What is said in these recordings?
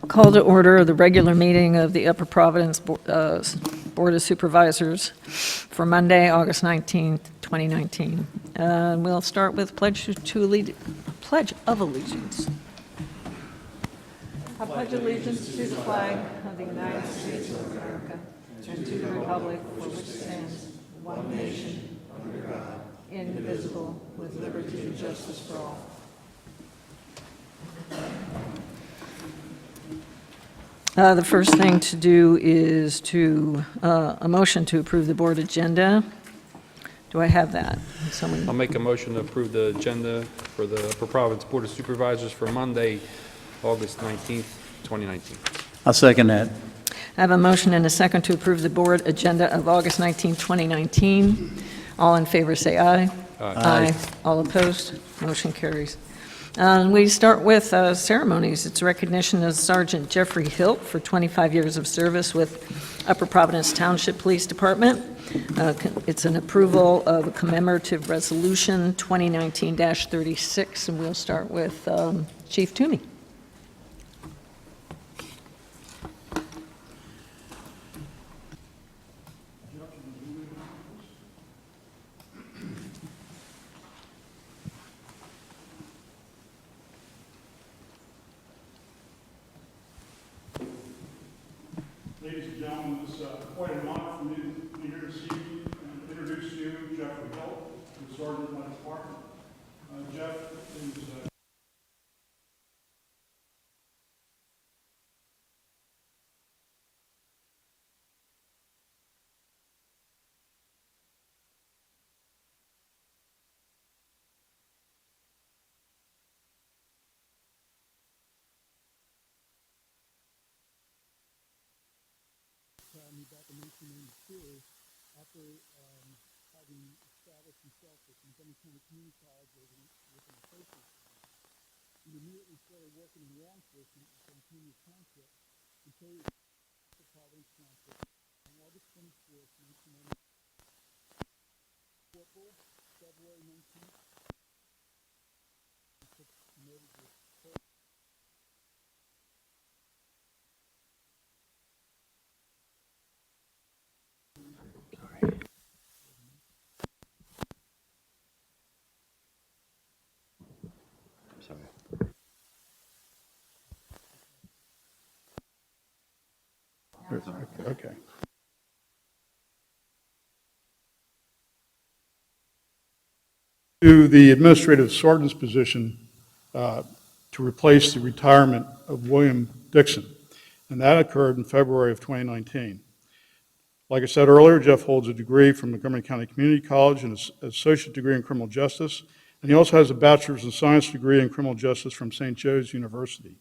Call to order the regular meeting of the Upper Providence Board of Supervisors for Monday, August 19th, 2019. We'll start with Pledge of Allegiance. I pledge allegiance to the flag of the United States of America and to the republic for which it stands, one nation, under God, indivisible, with liberty and justice for all. The first thing to do is a motion to approve the board agenda. Do I have that? I'll make a motion to approve the agenda for the Upper Providence Board of Supervisors for Monday, August 19th, 2019. I'll second that. I have a motion and a second to approve the board agenda of August 19, 2019. All in favor say aye. Aye. All opposed? Motion carries. We start with ceremonies. It's recognition of Sergeant Jeffrey Hilt for 25 years of service with Upper Providence Township Police Department. It's an approval of a commemorative resolution 2019-36, and we'll start with Chief Toomey. Ladies and gentlemen, it's quite an honor for me to be here this evening and introduce to you Jeffrey Hilt, the sergeant of my department. Jeff is me back in 1992 after having established himself with Montgomery County Community College with an associate's degree. He immediately started working in law enforcement in Pennsylvania Township until he was to Providence Township on August 24th, 1990. Corporal, February 19th, promoted to first. Okay. To the administrative sergeant's position to replace the retirement of William Dixon, and that occurred in February of 2019. Like I said earlier, Jeff holds a degree from Montgomery County Community College and an associate degree in criminal justice, and he also has a bachelor's in science degree in criminal justice from St. Joe's University.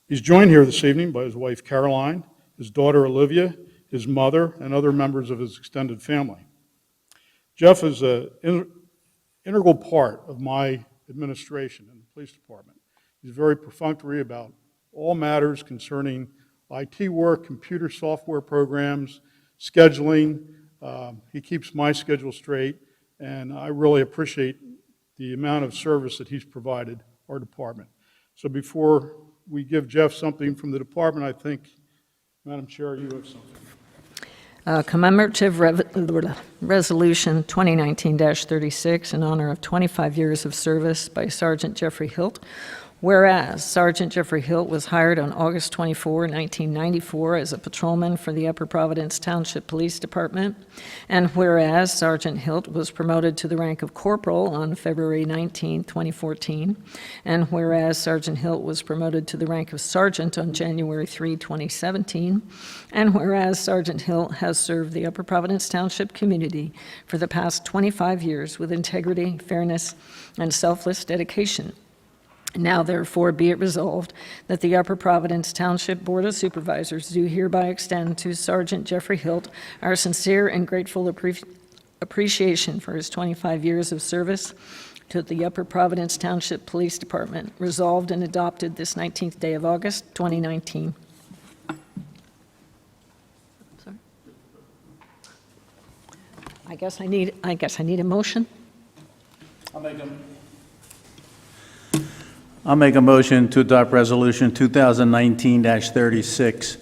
He's joined here this evening by his wife Caroline, his daughter Olivia, his mother, and other members of his extended family. Jeff is an integral part of my administration in the police department. He's very perfunctory about all matters concerning IT work, computer software programs, scheduling. He keeps my schedule straight, and I really appreciate the amount of service that he's provided our department. So before we give Jeff something from the department, I think, Madam Chair, you have something. Commemorative Resolution 2019-36 in honor of 25 years of service by Sergeant Jeffrey Hilt. Whereas Sergeant Jeffrey Hilt was hired on August 24, 1994 as a patrolman for the Upper Providence Township Police Department, and whereas Sergeant Hilt was promoted to the rank of corporal on February 19, 2014, and whereas Sergeant Hilt was promoted to the rank of sergeant on January 3, 2017, and whereas Sergeant Hilt has served the Upper Providence Township community for the past 25 years with integrity, fairness, and selfless dedication. Now, therefore, be it resolved that the Upper Providence Township Board of Supervisors do hereby extend to Sergeant Jeffrey Hilt our sincere and grateful appreciation for his 25 years of service to the Upper Providence Township Police Department, resolved and adopted this 19th day of August, 2019. Sorry. I guess I need a motion. I'll make them. I'll make a motion to adopt Resolution 2019-36,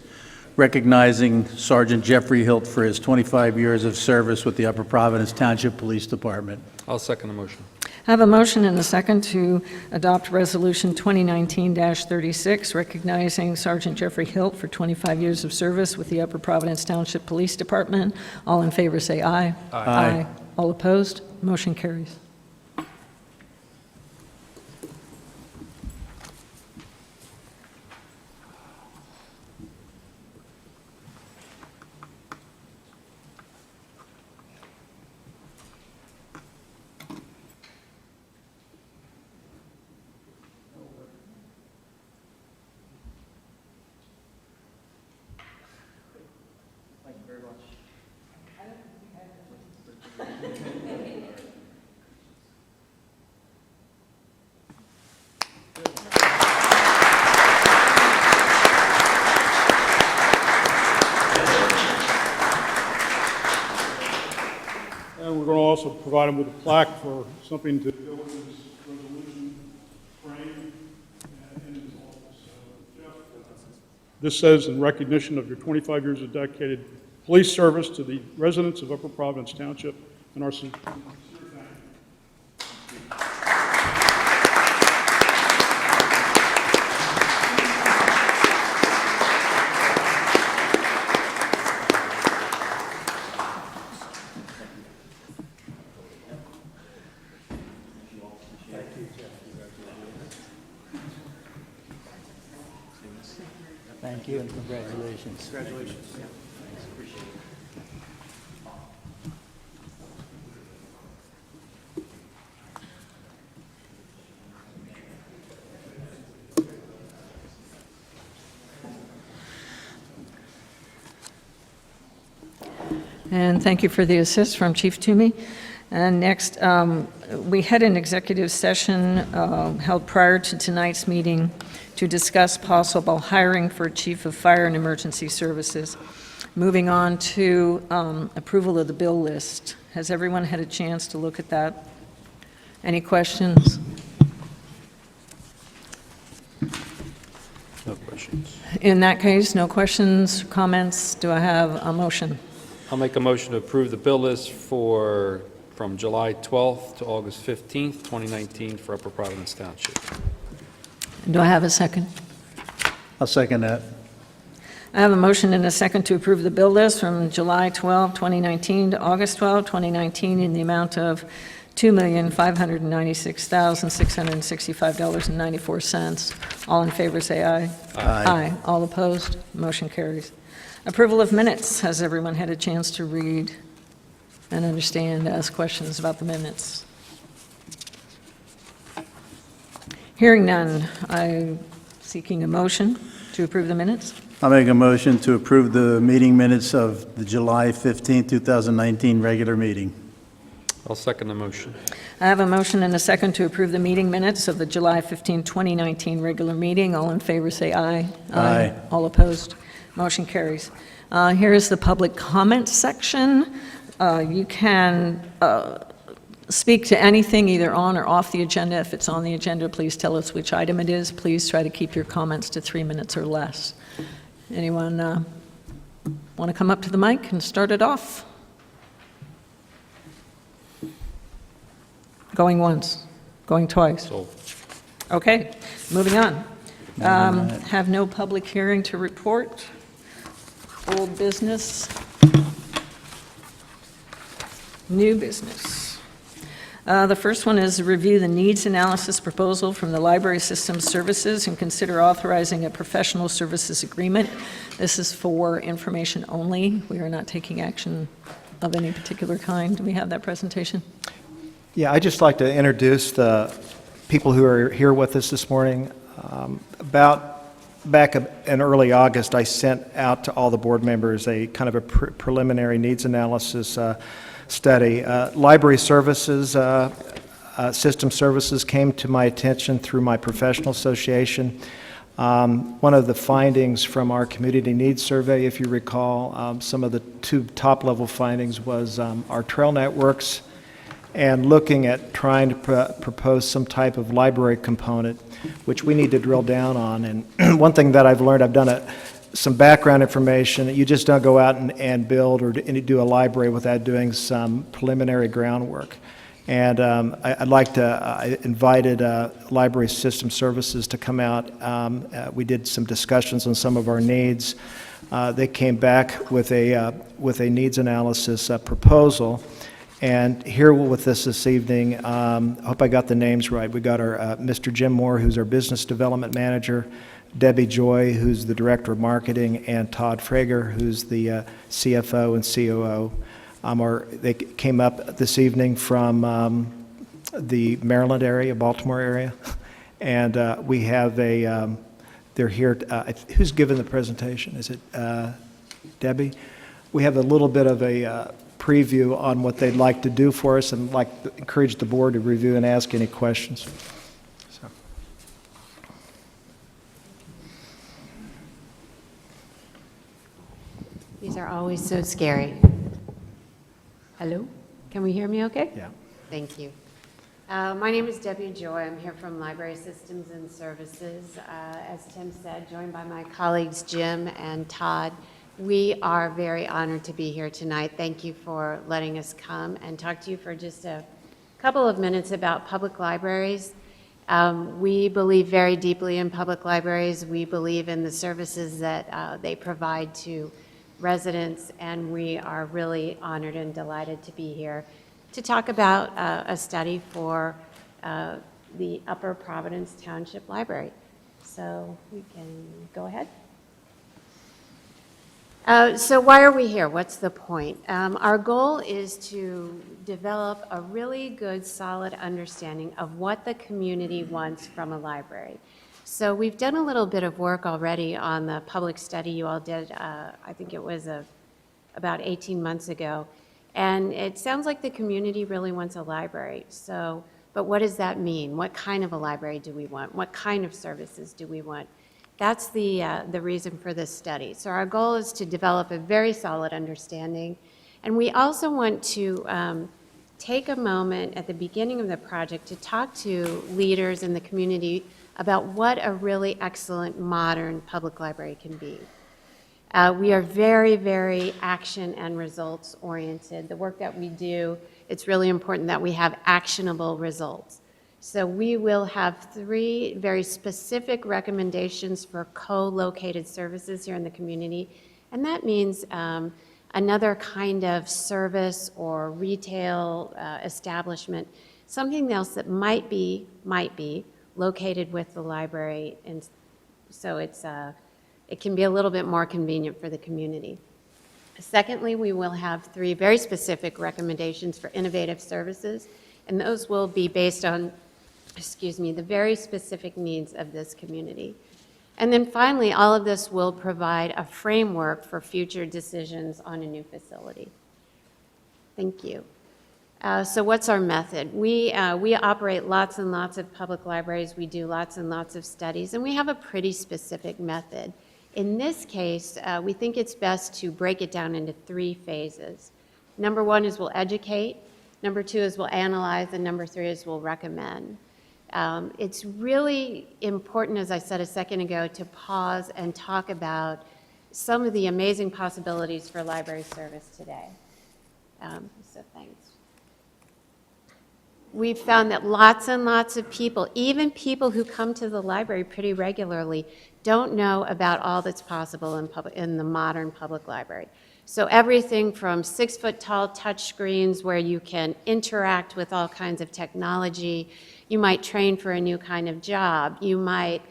recognizing Sergeant Jeffrey Hilt for his 25 years of service with the Upper Providence Township Police Department. I'll second the motion. I have a motion and a second to adopt Resolution 2019-36, recognizing Sergeant Jeffrey Hilt for 25 years of service with the Upper Providence Township Police Department. All in favor say aye. Aye. All opposed? Motion carries. And we're going to also provide him with a plaque for something to go with his resolution frame and in his office. Jeff, this says, in recognition of your 25 years of dedicated police service to the residents of Upper Providence Township and our sincere thank you. Thank you and congratulations. Congratulations. And thank you for the assist from Chief Toomey. And next, we had an executive session held prior to tonight's meeting to discuss possible hiring for Chief of Fire and Emergency Services. Moving on to approval of the bill list. Has everyone had a chance to look at that? Any questions? No questions. In that case, no questions, comments. Do I have a motion? I'll make a motion to approve the bill list from July 12th to August 15th, 2019 for Upper Providence Township. Do I have a second? I'll second that. I have a motion and a second to approve the bill list from July 12, 2019 to August 12, 2019 in the amount of $2,596,665.94. All in favor say aye. Aye. All opposed? Motion carries. Approval of minutes. Has everyone had a chance to read and understand, ask questions about the minutes? Hearing none, I'm seeking a motion to approve the minutes. I'll make a motion to approve the meeting minutes of the July 15, 2019 regular meeting. I'll second the motion. I have a motion and a second to approve the meeting minutes of the July 15, 2019 regular meeting. All in favor say aye. Aye. All opposed? Motion carries. Here is the public comment section. You can speak to anything either on or off the agenda. If it's on the agenda, please tell us which item it is. Please try to keep your comments to 3 minutes or less. Anyone want to come up to the mic and start it off? Going once, going twice. So, Okay, moving on. Have no public hearing to report. Old business. New business. The first one is review the needs analysis proposal from the Library Systems Services and consider authorizing a professional services agreement. This is for information only. We are not taking action of any particular kind. Do we have that presentation? Yeah, I'd just like to introduce the people who are here with us this morning. Back in early August, I sent out to all the board members a kind of a preliminary needs analysis study. Library Services, System Services came to my attention through my professional association. One of the findings from our community needs survey, if you recall, some of the two top-level findings was our trail networks and looking at trying to propose some type of library component, which we need to drill down on. And one thing that I've learned, I've done some background information. You just don't go out and build or do a library without doing some preliminary groundwork. And I'd like to, I invited Library System Services to come out. We did some discussions on some of our needs. They came back with a needs analysis proposal. And here with us this evening, I hope I got the names right. We got our Mr. Jim Moore, who's our Business Development Manager, Debbie Joy, who's the Director of Marketing, and Todd Frager, who's the CFO and COO. They came up this evening from the Maryland area, Baltimore area, and we have they're here. Who's given the presentation? Is it Debbie? We have a little bit of a preview on what they'd like to do for us, and like to encourage the board to review and ask any questions. So. These are always so scary. Hello? Can we hear me okay? Yeah. Thank you. My name is Debbie Joy. I'm here from Library Systems and Services. As Tim said, joined by my colleagues Jim and Todd. We are very honored to be here tonight. Thank you for letting us come and talk to you for just a couple of minutes about public libraries. We believe very deeply in public libraries. We believe in the services that they provide to residents, and we are really honored and delighted to be here to talk about a study for the Upper Providence Township Library. So we can go ahead. So why are we here? What's the point? Our goal is to develop a really good, solid understanding of what the community wants from a library. So we've done a little bit of work already on the public study you all did, I think it was about 18 months ago. And it sounds like the community really wants a library. So, but what does that mean? What kind of a library do we want? What kind of services do we want? That's the reason for this study. So our goal is to develop a very solid understanding. And we also want to take a moment at the beginning of the project to talk to leaders in the community about what a really excellent modern public library can be. We are very, very action and results oriented. The work that we do, it's really important that we have actionable results. So we will have 3 very specific recommendations for co-located services here in the community. And that means another kind of service or retail establishment, something else that might be located with the library. And so it can be a little bit more convenient for the community. Secondly, we will have 3 very specific recommendations for innovative services, and those will be based on, the very specific needs of this community. And then finally, all of this will provide a framework for future decisions on a new facility. Thank you. So what's our method? We operate lots and lots of public libraries. We do lots and lots of studies, and we have a pretty specific method. In this case, we think it's best to break it down into 3 phases. Number 1 is we'll educate. Number 2 is we'll analyze. And number 3 is we'll recommend. It's really important, as I said a second ago, to pause and talk about some of the amazing possibilities for library service today. So thanks. We've found that lots and lots of people, even people who come to the library pretty regularly, don't know about all that's possible in the modern public library. So everything from 6-foot-tall touch screens where you can interact with all kinds of technology. You might train for a new kind of job. You might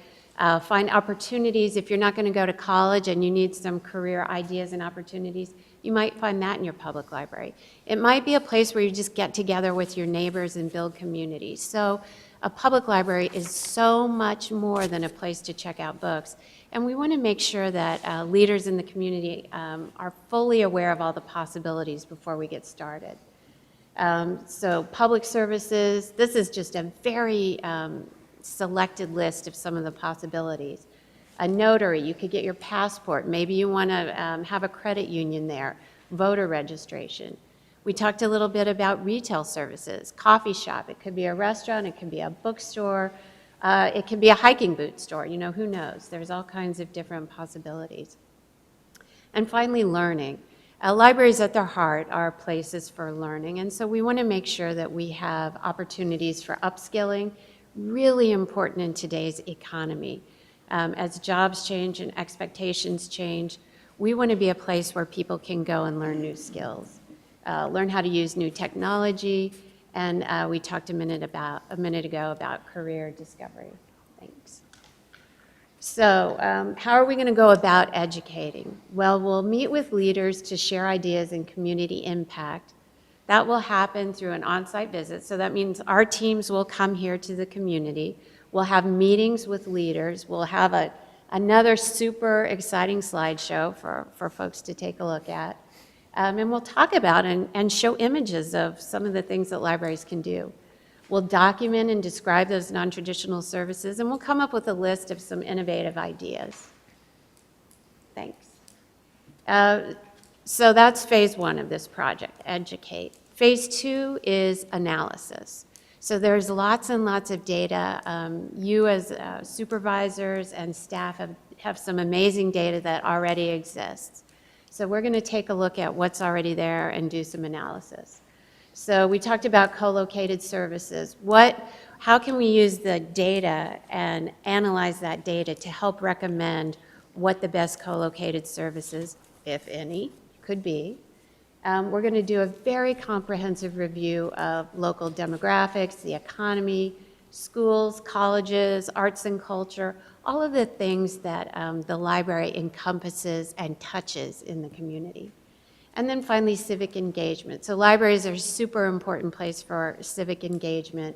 find opportunities. If you're not going to go to college and you need some career ideas and opportunities, you might find that in your public library. It might be a place where you just get together with your neighbors and build community. So a public library is so much more than a place to check out books. And we want to make sure that leaders in the community are fully aware of all the possibilities before we get started. So public services, this is just a very selected list of some of the possibilities. A notary, you could get your passport. Maybe you want to have a credit union there, voter registration. We talked a little bit about retail services, coffee shop. It could be a restaurant, it could be a bookstore, it could be a hiking boot store, you know, who knows? There's all kinds of different possibilities. And finally, learning. Libraries at their heart are places for learning, and so we want to make sure that we have opportunities for upskilling, really important in today's economy. As jobs change and expectations change, we want to be a place where people can go and learn new skills, learn how to use new technology, and we talked a minute ago about career discovery. Thanks. So how are we going to go about educating? Well, we'll meet with leaders to share ideas and community impact. That will happen through an on-site visit. So that means our teams will come here to the community. We'll have meetings with leaders. We'll have another super exciting slideshow for folks to take a look at. And we'll talk about and show images of some of the things that libraries can do. We'll document and describe those non-traditional services, and we'll come up with a list of some innovative ideas. Thanks. So that's phase one of this project, educate. Phase two is analysis. So there's lots and lots of data. You as supervisors and staff have some amazing data that already exists. So we're going to take a look at what's already there and do some analysis. So we talked about co-located services. How can we use the data and analyze that data to help recommend what the best co-located services, if any, could be? We're going to do a very comprehensive review of local demographics, the economy, schools, colleges, arts and culture, all of the things that the library encompasses and touches in the community. And then finally, civic engagement. So libraries are a super important place for civic engagement.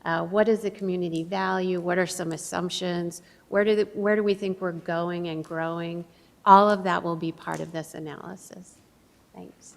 What does the community value? What are some assumptions? Where do we think we're going and growing? All of that will be part of this analysis. Thanks.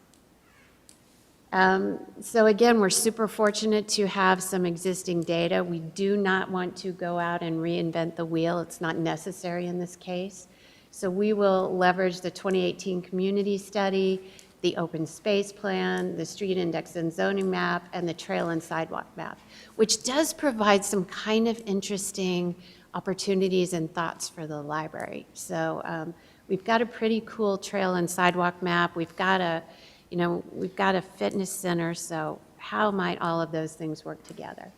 So again, we're super fortunate to have some existing data. We do not want to go out and reinvent the wheel. It's not necessary in this case. So we will leverage the 2018 community study, the open space plan, the street index and zoning map, and the trail and sidewalk map, which does provide some kind of interesting opportunities and thoughts for the library. So we've got a pretty cool trail and sidewalk map. We've got a fitness center, so how might all of those things work together?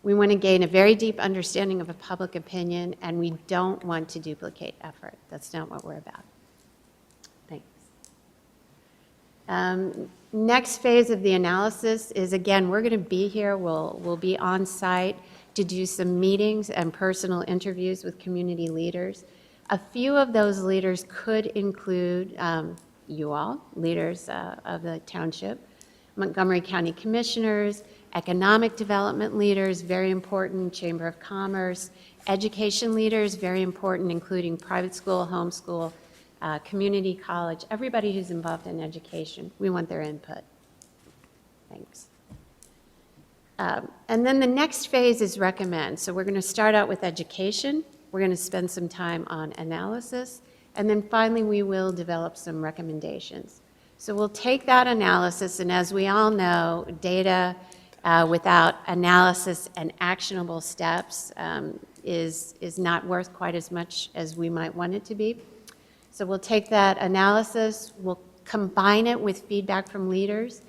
We want to gain a very deep understanding of a public opinion, and we don't want to duplicate effort. That's not what we're about. Thanks. Next phase of the analysis is, again, we're going to be here. We'll be on site to do some meetings and personal interviews with community leaders. A few of those leaders could include you all, leaders of the township, Montgomery County commissioners, economic development leaders, very important, Chamber of Commerce, education leaders, very important, including private school, homeschool, community college, everybody who's involved in education. We want their input. Thanks. And then the next phase is recommend. So we're going to start out with education. We're going to spend some time on analysis. And then finally, we will develop some recommendations. So we'll take that analysis, and as we all know, data without analysis and actionable steps is not worth quite as much as we might want it to be. So we'll take that analysis, we'll combine it with feedback from leaders,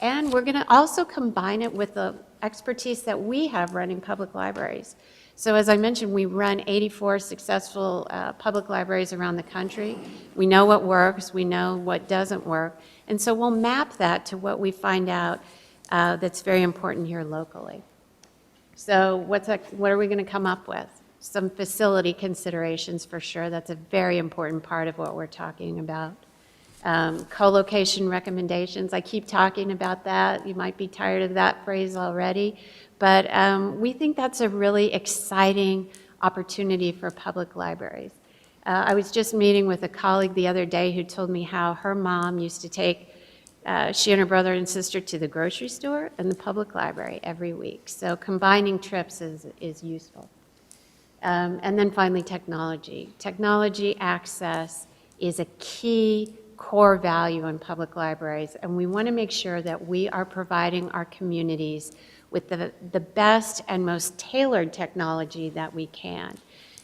and we're going to also combine it with the expertise that we have running public libraries. So as I mentioned, we run 84 successful public libraries around the country. We know what works, we know what doesn't work, and so we'll map that to what we find out that's very important here locally. So what are we going to come up with? Some facility considerations for sure. That's a very important part of what we're talking about. Co-location recommendations. I keep talking about that. You might be tired of that phrase already, but we think that's a really exciting opportunity for public libraries. I was just meeting with a colleague the other day who told me how her mom used to take she and her brother and sister to the grocery store and the public library every week. So combining trips is useful. And then finally, technology. Technology access is a key core value in public libraries, and we want to make sure that we are providing our communities with the best and most tailored technology that we can.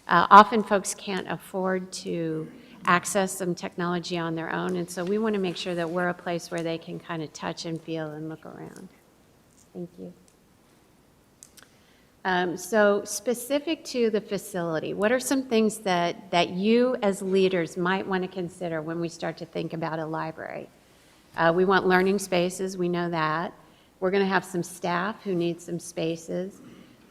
Often folks can't afford to access some technology on their own, and so we want to make sure that we're a place where they can kind of touch and feel and look around. Thank you. So specific to the facility, what are some things that you as leaders might want to consider when we start to think about a library? We want learning spaces, we know that. We're going to have some staff who need some spaces.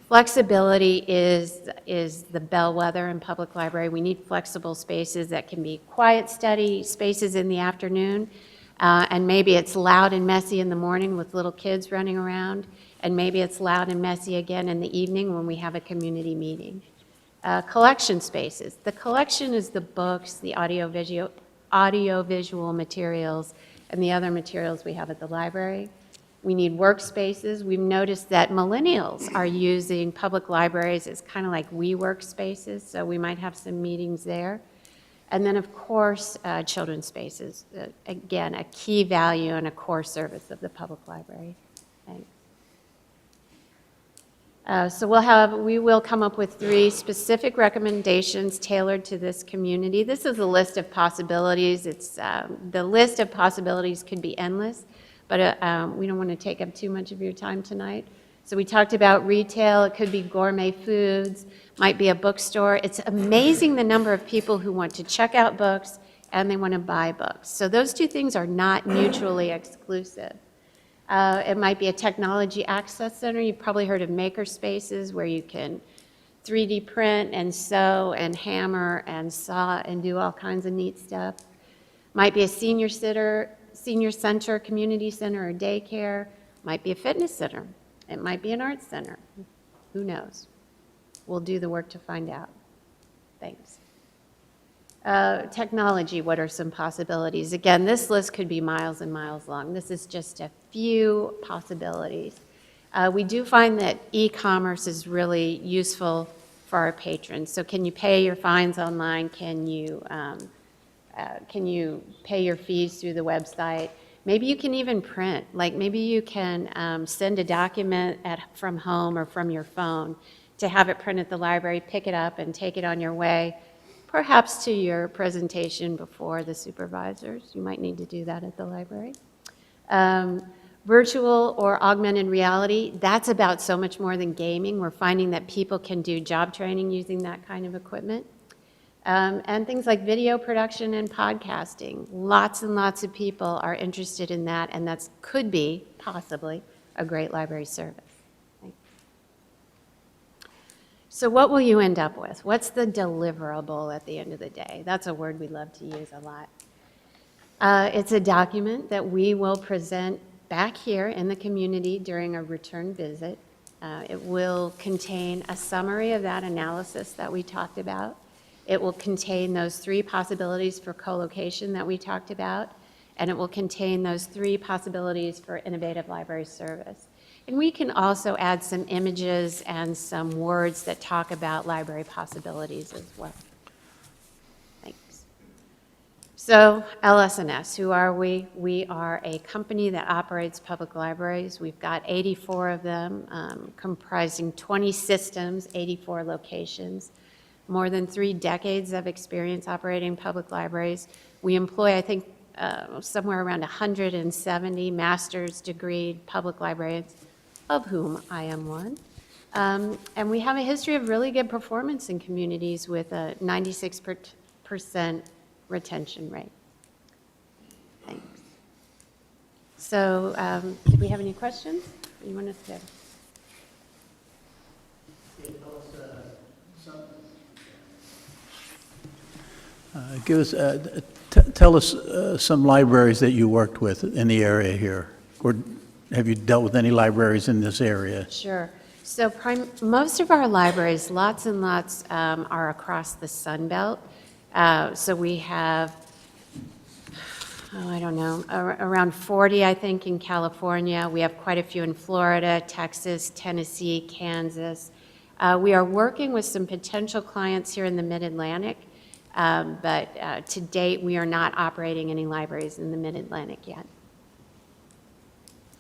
Flexibility is the bellwether in public library. We need flexible spaces that can be quiet study spaces in the afternoon, and maybe it's loud and messy in the morning with little kids running around, and maybe it's loud and messy again in the evening when we have a community meeting. Collection spaces. The collection is the books, the audio-visual materials, and the other materials we have at the library. We need workspaces. We've noticed that millennials are using public libraries as kind of like WeWork spaces, so we might have some meetings there. And then, of course, children's spaces. Again, a key value and a core service of the public library. Thanks. So we will come up with 3 specific recommendations tailored to this community. This is a list of possibilities. It's the list of possibilities could be endless, but we don't want to take up too much of your time tonight. So we talked about retail. It could be gourmet foods, might be a bookstore. It's amazing the number of people who want to check out books and they want to buy books. So those 2 things are not mutually exclusive. It might be a technology access center. You've probably heard of maker spaces where you can 3D print and sew and hammer and saw and do all kinds of neat stuff. Might be a senior center, community center, or daycare. Might be a fitness center. It might be an arts center. Who knows? We'll do the work to find out. Thanks. Technology, what are some possibilities? Again, this list could be miles and miles long. This is just a few possibilities. We do find that e-commerce is really useful for our patrons. So can you pay your fines online? Can you pay your fees through the website? Maybe you can even print. Like maybe you can send a document from home or from your phone to have it print at the library, pick it up and take it on your way, perhaps to your presentation before the supervisors. You might need to do that at the library. Virtual or augmented reality, that's about so much more than gaming. We're finding that people can do job training using that kind of equipment. And things like video production and podcasting. Lots and lots of people are interested in that, and that could be, possibly, a great library service. Thanks. So what will you end up with? What's the deliverable at the end of the day? That's a word we love to use a lot. It's a document that we will present back here in the community during a return visit. It will contain a summary of that analysis that we talked about. It will contain those 3 possibilities for co-location that we talked about, and it will contain those 3 possibilities for innovative library service. And we can also add some images and some words that talk about library possibilities as well. Thanks. So LS&S, who are we? We are a company that operates public libraries. We've got 84 of them, comprising 20 systems, 84 locations. More than 3 decades of experience operating public libraries. We employ, I think, somewhere around 170 master's degree public librarians, of whom I am one. And we have a history of really good performance in communities with a 96% retention rate. Thanks. So, do we have any questions? You want us to? Tell us some libraries that you worked with in the area here, or have you dealt with any libraries in this area? Sure. So most of our libraries, lots and lots, are across the Sun Belt. So we have, I don't know, around 40, I think, in California. We have quite a few in Florida, Texas, Tennessee, Kansas. We are working with some potential clients here in the Mid-Atlantic. But to date, we are not operating any libraries in the Mid-Atlantic yet.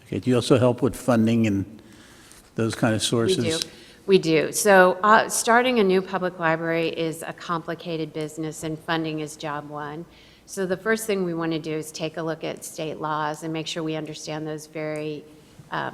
Okay, do you also help with funding and those kind of sources? We do. So starting a new public library is a complicated business, and funding is job one. So the first thing we want to do is take a look at state laws and make sure we understand those very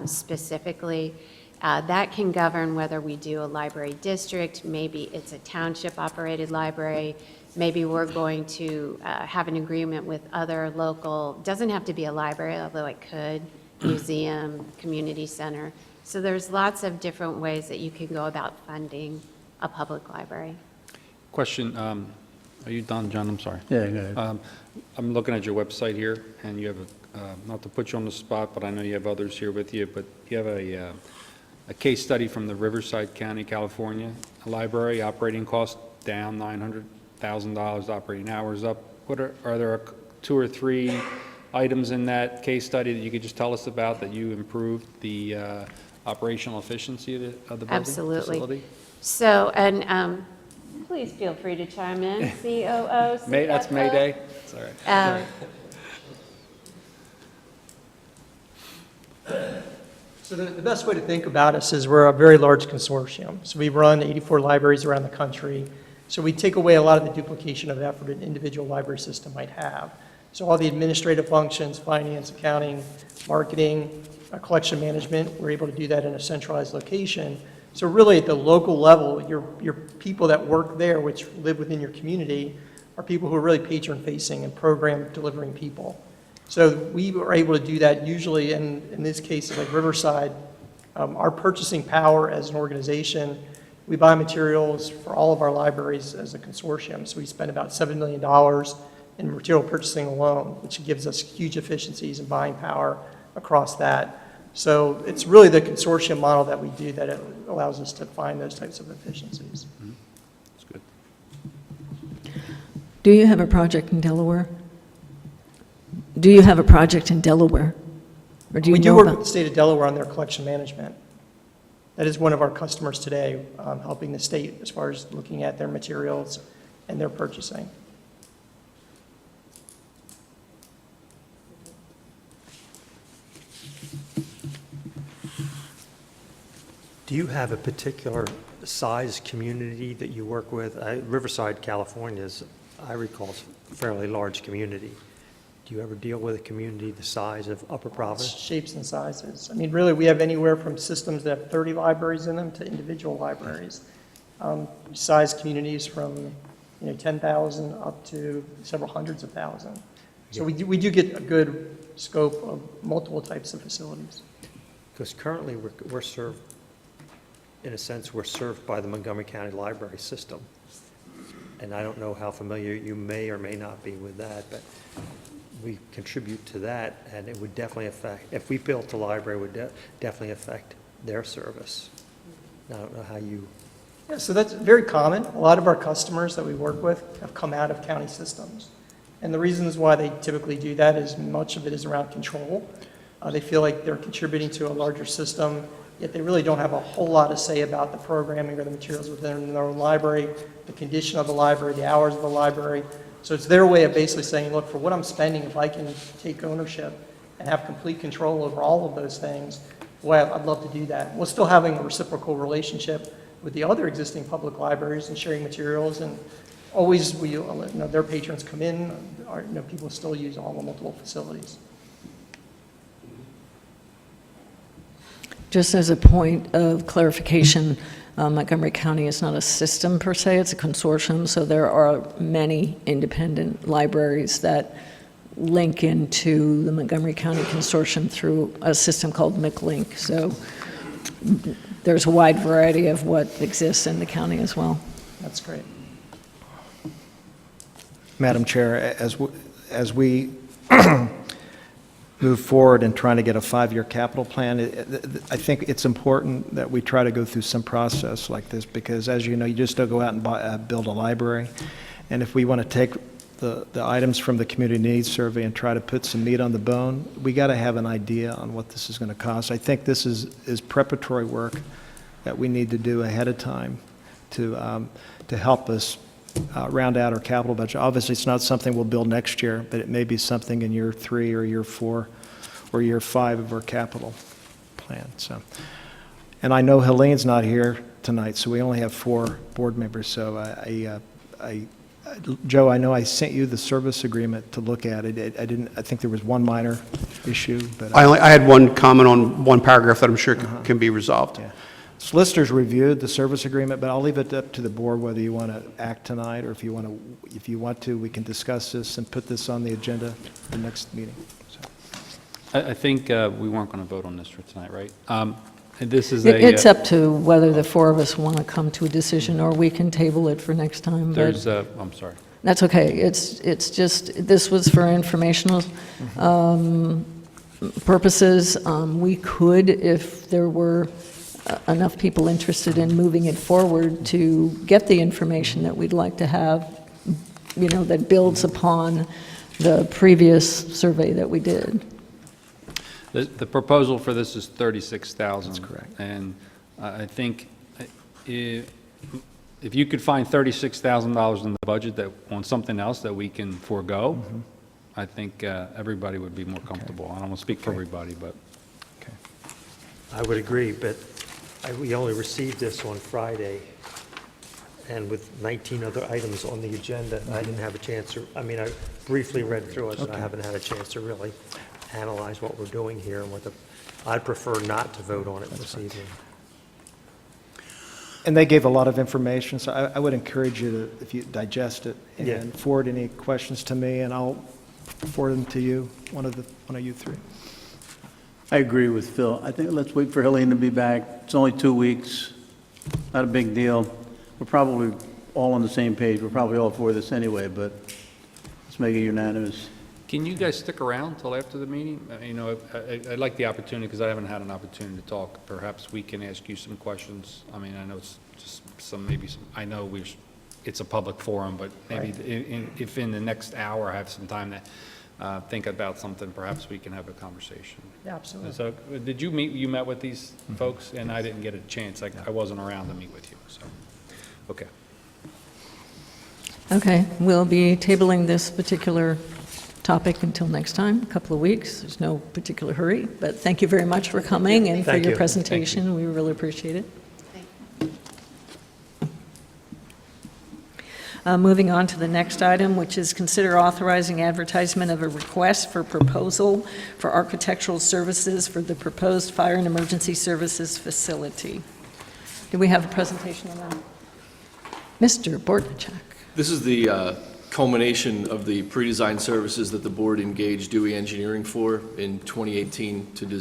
specifically. That can govern whether we do a library district, maybe it's a township-operated library, maybe we're going to have an agreement with other local, doesn't have to be a library, although it could, museum, community center. So there's lots of different ways that you can go about funding a public library. Question, are you done, John? I'm sorry. Yeah, go ahead. I'm looking at your website here, and you have not to put you on the spot, but I know you have others here with you, but you have a case study from the Riverside County, California library, operating costs down $900,000, operating hours up. Are there 2 or 3 items in that case study that you could just tell us about that you improved the operational efficiency of the building? Absolutely. Facility? So, and please feel free to chime in, COO, That's CFO. May Day? It's all right. So the best way to think about us is we're a very large consortium. So we run 84 libraries around the country. So we take away a lot of the duplication of effort an individual library system might have. So all the administrative functions, finance, accounting, marketing, collection management, we're able to do that in a centralized location. So really at the local level, your people that work there, which live within your community, are people who are really patron-facing and program delivering people. So we are able to do that usually, in this case, like Riverside, our purchasing power as an organization, we buy materials for all of our libraries as a consortium. So we spend about $7 million in material purchasing alone, which gives us huge efficiencies in buying power across that. So it's really the consortium model that we do that it allows us to find those types of efficiencies. That's good. Do you have a project in Delaware? Do you have a project in Delaware? Or do you We do know work with about? the state of Delaware on their collection management. That is one of our customers today, helping the state as far as looking at their materials and their purchasing. Do you have a particular size community that you work with? Riverside, California is, I recall, is a fairly large community. Do you ever deal with a community the size of Upper Providence? Shapes and sizes. I mean, really, we have anywhere from systems that have 30 libraries in them to individual libraries. Size communities from 10,000 up to several hundreds of thousands. So we do get a good scope of multiple types of facilities. Because currently, we're served, in a sense, we're served by the Montgomery County Library System. And I don't know how familiar you may or may not be with that, but we contribute to that, and it would definitely affect, if we built a library, it would definitely affect their service. I don't know how you... Yeah, so that's very common. A lot of our customers that we work with have come out of county systems. And the reasons why they typically do that is much of it is around control. They feel like they're contributing to a larger system, yet they really don't have a whole lot to say about the programming or the materials within their own library, the condition of the library, the hours of the library. So it's their way of basically saying, look, for what I'm spending, if I can take ownership and have complete control over all of those things, well, I'd love to do that. We're still having a reciprocal relationship with the other existing public libraries and sharing materials, and always their patrons come in, people still use all the multiple facilities. Just as a point of clarification, Montgomery County is not a system per se, it's a consortium, so there are many independent libraries that link into the Montgomery County Consortium through a system called McLink. So there's a wide variety of what exists in the county as well. That's great. Madam Chair, as we move forward in trying to get a 5-year capital plan, I think it's important that we try to go through some process like this, because as you know, you just don't go out and build a library. And if we want to take the items from the community needs survey and try to put some meat on the bone, we got to have an idea on what this is going to cost. I think this is preparatory work that we need to do ahead of time to help us round out our capital budget. Obviously, it's not something we'll build next year, but it may be something in year 3 or year 4 or year 5 of our capital plan, so. And I know Helene's not here tonight, so we only have 4 board members, so Joe, I know I sent you the service agreement to look at it. I think there was one minor issue, but. I had one comment on one paragraph that I'm sure can be resolved. Yeah. Solicitors reviewed the service agreement, but I'll leave it up to the board whether you want to act tonight, or if you want to, we can discuss this and put this on the agenda for the next meeting. So. I think we weren't going to vote on this for tonight, right? This is It's up to whether the 4 of us want to come to a decision, or we can table it for next time. But I'm sorry. that's okay. It's just, this was for informational purposes. We could, if there were enough people interested in moving it forward, to get the information that we'd like to have, that builds upon the previous survey that we did. The proposal for this is $36,000. That's correct. And I think if you could find $36,000 in the budget on something else that we can forego, I think everybody would be more comfortable. I don't want to speak for everybody, but. Okay. I would agree, but we only received this on Friday, and with 19 other items on the agenda, I didn't have a chance to, I briefly read through it, but I haven't had a chance to really analyze what we're doing here and I'd prefer not to vote on it this evening. And they gave a lot of information, so I would encourage you to, if you digest it, Yeah. and forward any questions to me, and I'll forward them to you, one of you 3. I agree with Phil. I think let's wait for Helene to be back. It's only 2 weeks, not a big deal. We're probably all on the same page. We're probably all for this anyway, but let's make it unanimous. Can you guys stick around till after the meeting? I'd like the opportunity, because I haven't had an opportunity to talk. Perhaps we can ask you some questions. I know it's just I know it's a public forum, but maybe if in the next hour I have some time to think about something, perhaps we can have a conversation. Yeah, absolutely. So, you met with these folks? And I didn't get a chance. I wasn't around to meet with you, so, okay. Okay, we'll be tabling this particular topic until next time, a couple of weeks. There's no particular hurry, but thank you very much for coming and for Thank your you. presentation. We really appreciate it. Moving on to the next item, which is consider authorizing advertisement of a request for proposal for architectural services for the proposed fire and emergency services facility. Do we have a presentation on that? Mr. Bortnichak. This is the culmination of the pre-design services that the board engaged Dewey Engineering for in 2018 to do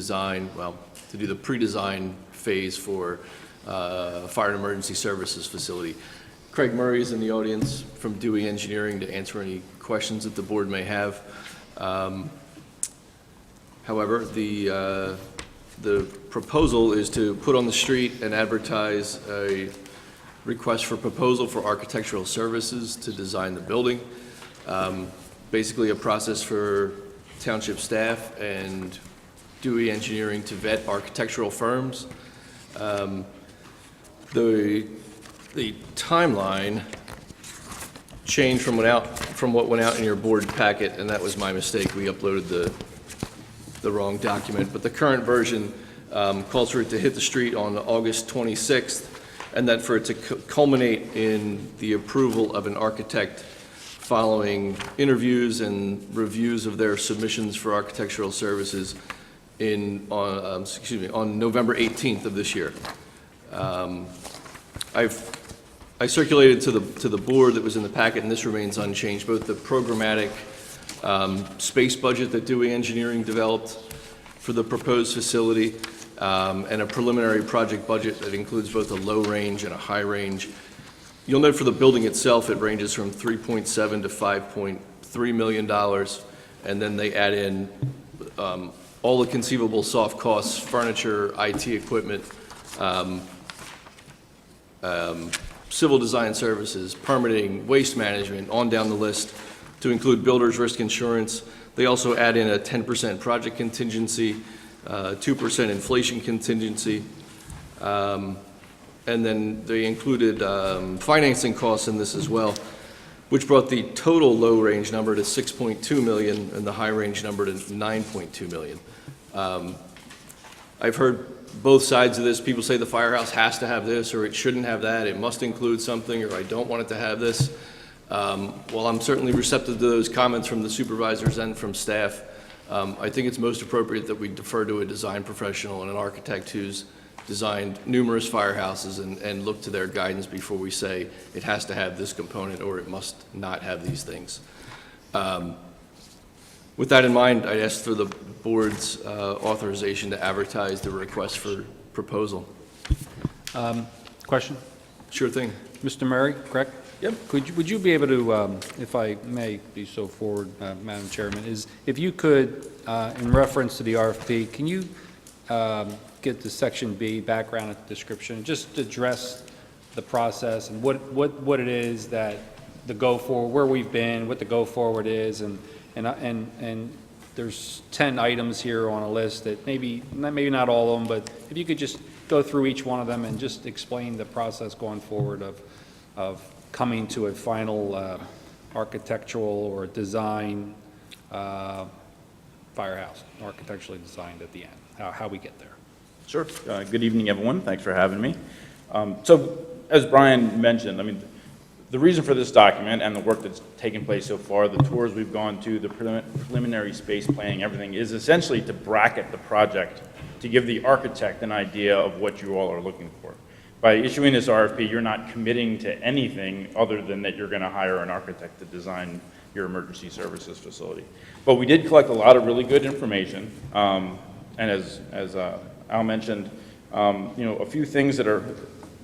the pre-design phase for fire and emergency services facility. Craig Murray is in the audience from Dewey Engineering to answer any questions that the board may have. However, the proposal is to put on the street and advertise a request for proposal for architectural services to design the building. Basically a process for township staff and Dewey Engineering to vet architectural firms. The timeline changed from what went out in your board packet, and that was my mistake. We uploaded the wrong document, but the current version calls for it to hit the street on August 26th, and then for it to culminate in the approval of an architect following interviews and reviews of their submissions for architectural services on November 18th of this year. I circulated to the board that was in the packet, and this remains unchanged, both the programmatic space budget that Dewey Engineering developed for the proposed facility and a preliminary project budget that includes both a low range and a high range. You'll note for the building itself, it ranges from $3.7 to $5.3 million, and then they add in all the conceivable soft costs, furniture, IT equipment, civil design services, permitting, waste management, on down the list, to include builder's risk insurance. They also add in a 10% project contingency, 2% inflation contingency, and then they included financing costs in this as well. which brought the total low-range number to 6.2 million and the high-range number to 9.2 million. I've heard both sides of this. People say the firehouse has to have this, or it shouldn't have that, it must include something, or I don't want it to have this. While I'm certainly receptive to those comments from the supervisors and from staff, I think it's most appropriate that we defer to a design professional and an architect who's designed numerous firehouses and look to their guidance before we say it has to have this component or it must not have these things. With that in mind, I ask for the board's authorization to advertise the request for proposal. Question? Sure thing. Mr. Murray, correct? Yep. Would you be able to, if I may be so forward, Madam Chairman, is if you could, in reference to the RFP, can you get the Section B background description, just address the process and what it is that the go forward, where we've been, what the go forward is, and there's 10 items here on a list that maybe not all of them, but if you could just go through each one of them and just explain the process going forward of coming to a final architectural or design firehouse, architecturally designed at the end, how we get there. Sure. Good evening, everyone. Thanks for having me. So, as Brian mentioned, I mean, the reason for this document and the work that's taken place so far, the tours we've gone to, the preliminary space planning, everything, is essentially to bracket the project, to give the architect an idea of what you all are looking for. By issuing this RFP, you're not committing to anything other than that you're going to hire an architect to design your emergency services facility. But we did collect a lot of really good information, and as Al mentioned, a few things that are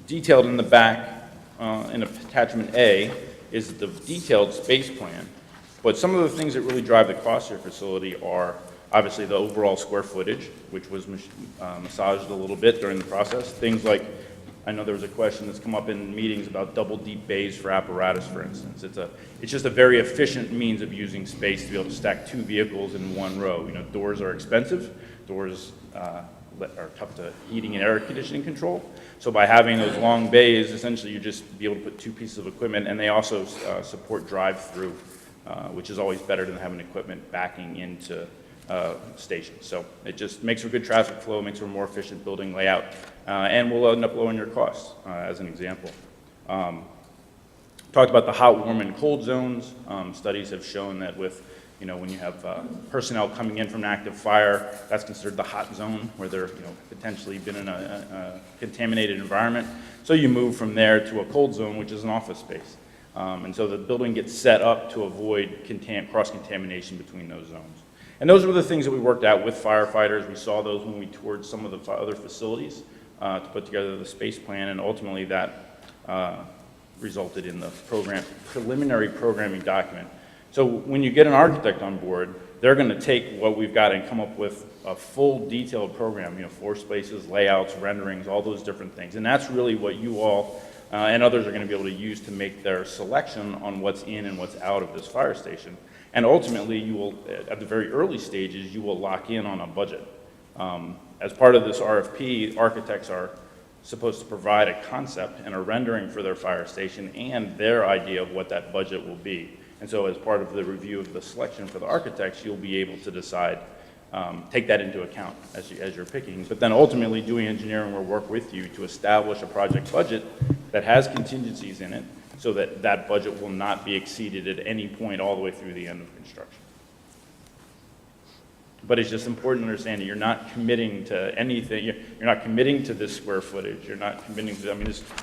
detailed in the back in attachment A is the detailed space plan. But some of the things that really drive the cost of your facility are obviously the overall square footage, which was massaged a little bit during the process. Things like, I know there was a question that's come up in meetings about double deep bays for apparatus, for instance. It's just a very efficient means of using space to be able to stack 2 vehicles in one row. Doors are expensive. Doors are tough to heating and air conditioning control. So by having those long bays, essentially you just be able to put 2 pieces of equipment, and they also support drive-through, which is always better than having equipment backing into stations. So it just makes for good traffic flow, makes for a more efficient building layout, and will end up lowering your costs, as an example. Talked about the hot, warm, and cold zones. Studies have shown that with when you have personnel coming in from an active fire, that's considered the hot zone where they're potentially been in a contaminated environment. So you move from there to a cold zone, which is an office space. And so the building gets set up to avoid cross-contamination between those zones. And those were the things that we worked out with firefighters. We saw those when we toured some of the other facilities to put together the space plan, and ultimately that resulted in the preliminary programming document. So when you get an architect on board, they're going to take what we've got and come up with a full detailed program, floor spaces, layouts, renderings, all those different things. And that's really what you all and others are going to be able to use to make their selection on what's in and what's out of this fire station. And ultimately, you will, at the very early stages, you will lock in on a budget. As part of this RFP, architects are supposed to provide a concept and a rendering for their fire station and their idea of what that budget will be. And so as part of the review of the selection for the architects, you'll be able to decide, take that into account as you're picking. But then ultimately, doing engineering will work with you to establish a project budget that has contingencies in it, so that that budget will not be exceeded at any point all the way through the end of construction. But it's just important to understand that you're not committing to anything. You're not committing to this square footage. You're not committing to,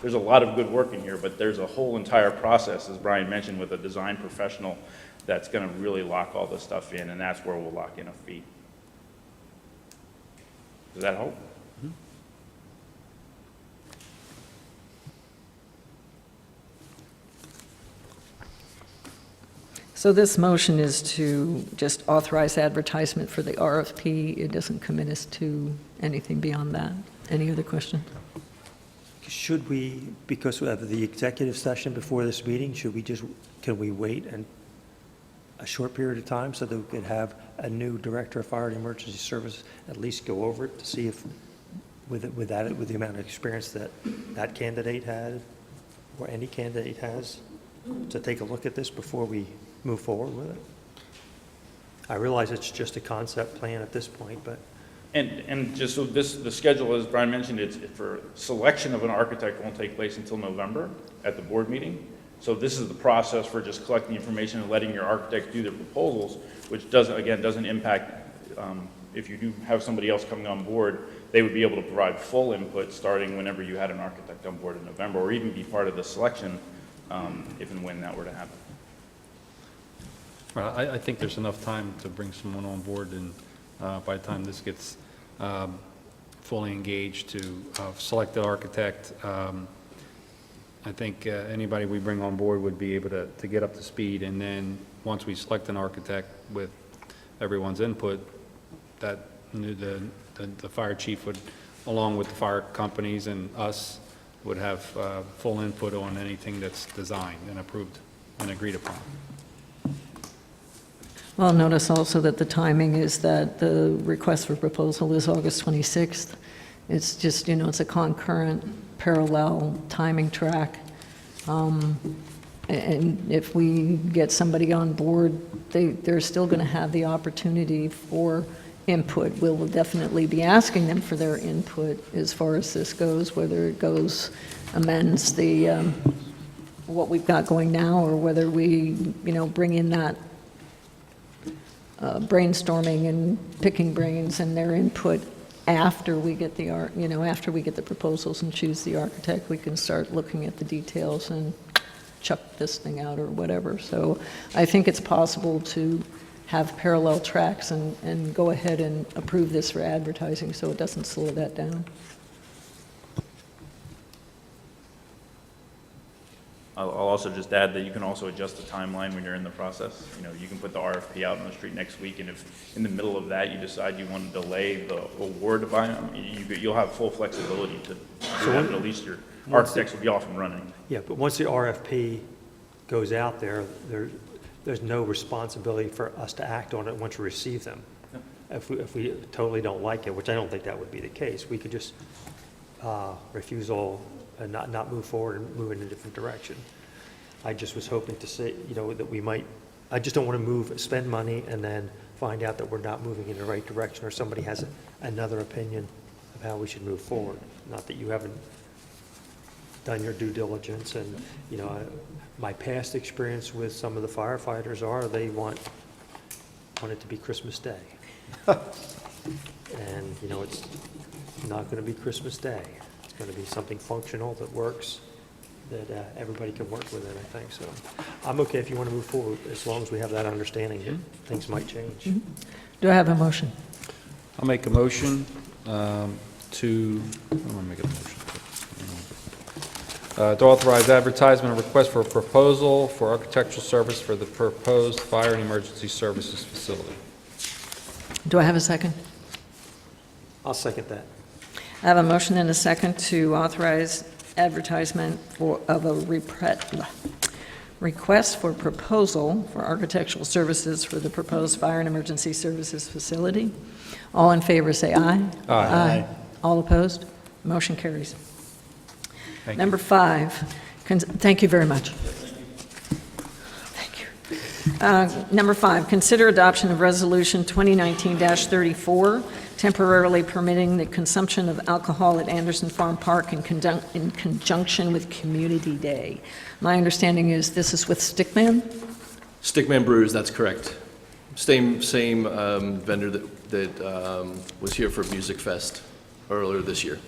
there's a lot of good work in here, but there's a whole entire process, as Brian mentioned, with a design professional that's going to really lock all this stuff in, and that's where we'll lock in a fee. Does that help? So this motion is to just authorize advertisement for the RFP. It doesn't commit us to anything beyond that. Any other questions? Should we, because we have the executive session before this meeting, can we wait a short period of time so that we could have a new director of fire and emergency service at least go over it to see if, with the amount of experience that candidate had, or any candidate has, to take a look at this before we move forward with it. I realize it's just a concept plan at this point, but And just so the schedule, as Brian mentioned, it's for selection of an architect won't take place until November at the board meeting. So this is the process for just collecting information and letting your architect do their proposals, which doesn't impact, if you do have somebody else coming on board, they would be able to provide full input starting whenever you had an architect on board in November, or even be part of the selection if and when that were to happen. Well, I think there's enough time to bring someone on board, and by the time this gets fully engaged to select the architect, I think anybody we bring on board would be able to get up to speed, and then once we select an architect with everyone's input, that the fire chief would, along with the fire companies and us, would have full input on anything that's designed and approved and agreed upon. Well, notice also that the timing is that the request for proposal is August 26th. It's just, it's a concurrent, parallel timing track. And if we get somebody on board, they're still going to have the opportunity for input. We'll definitely be asking them for their input as far as this goes, whether it amends the, what we've got going now, or whether we, bring in that brainstorming and picking brains and their input after we get after we get the proposals and choose the architect. We can start looking at the details and chuck this thing out or whatever. So I think it's possible to have parallel tracks and go ahead and approve this for advertising so it doesn't slow that down. I'll also just add that you can also adjust the timeline when you're in the process. You can put the RFP out on the street next week, and if in the middle of that you decide you want to delay the award, you'll have full flexibility to do that, but at least your architects will be off and running. yeah, but once the RFP goes out there, there's no responsibility for us to act on it once we receive them. If we totally don't like it, which I don't think that would be the case, we could just refusal and not move forward and move in a different direction. I just was hoping to say, that we might, I just don't want to spend money and then find out that we're not moving in the right direction, or somebody has another opinion of how we should move forward. Not that you haven't done your due diligence, and, my past experience with some of the firefighters they want it to be Christmas Day. And, it's not going to be Christmas Day. It's going to be something functional that works, that everybody can work with it, I think. So I'm okay if you want to move forward, as long as we have that understanding that things might change. Do I have a motion? I'll make a motion to authorize advertisement and request for a proposal for architectural service for the proposed fire and emergency services facility. Do I have a second? I'll second that. I have a motion and a second to authorize advertisement of a request for proposal for architectural services for the proposed fire and emergency services facility. All in favor, say aye. Aye. All opposed? Motion carries. Thank you. Number 5, thank you very much. Thank you. Number 5, consider adoption of Resolution 2019-34, temporarily permitting the consumption of alcohol at Anderson Farm Park in conjunction with Community Day. My understanding is this is with Stickman? Stickman Brewers, that's correct. Same vendor that was here for Music Fest earlier this year.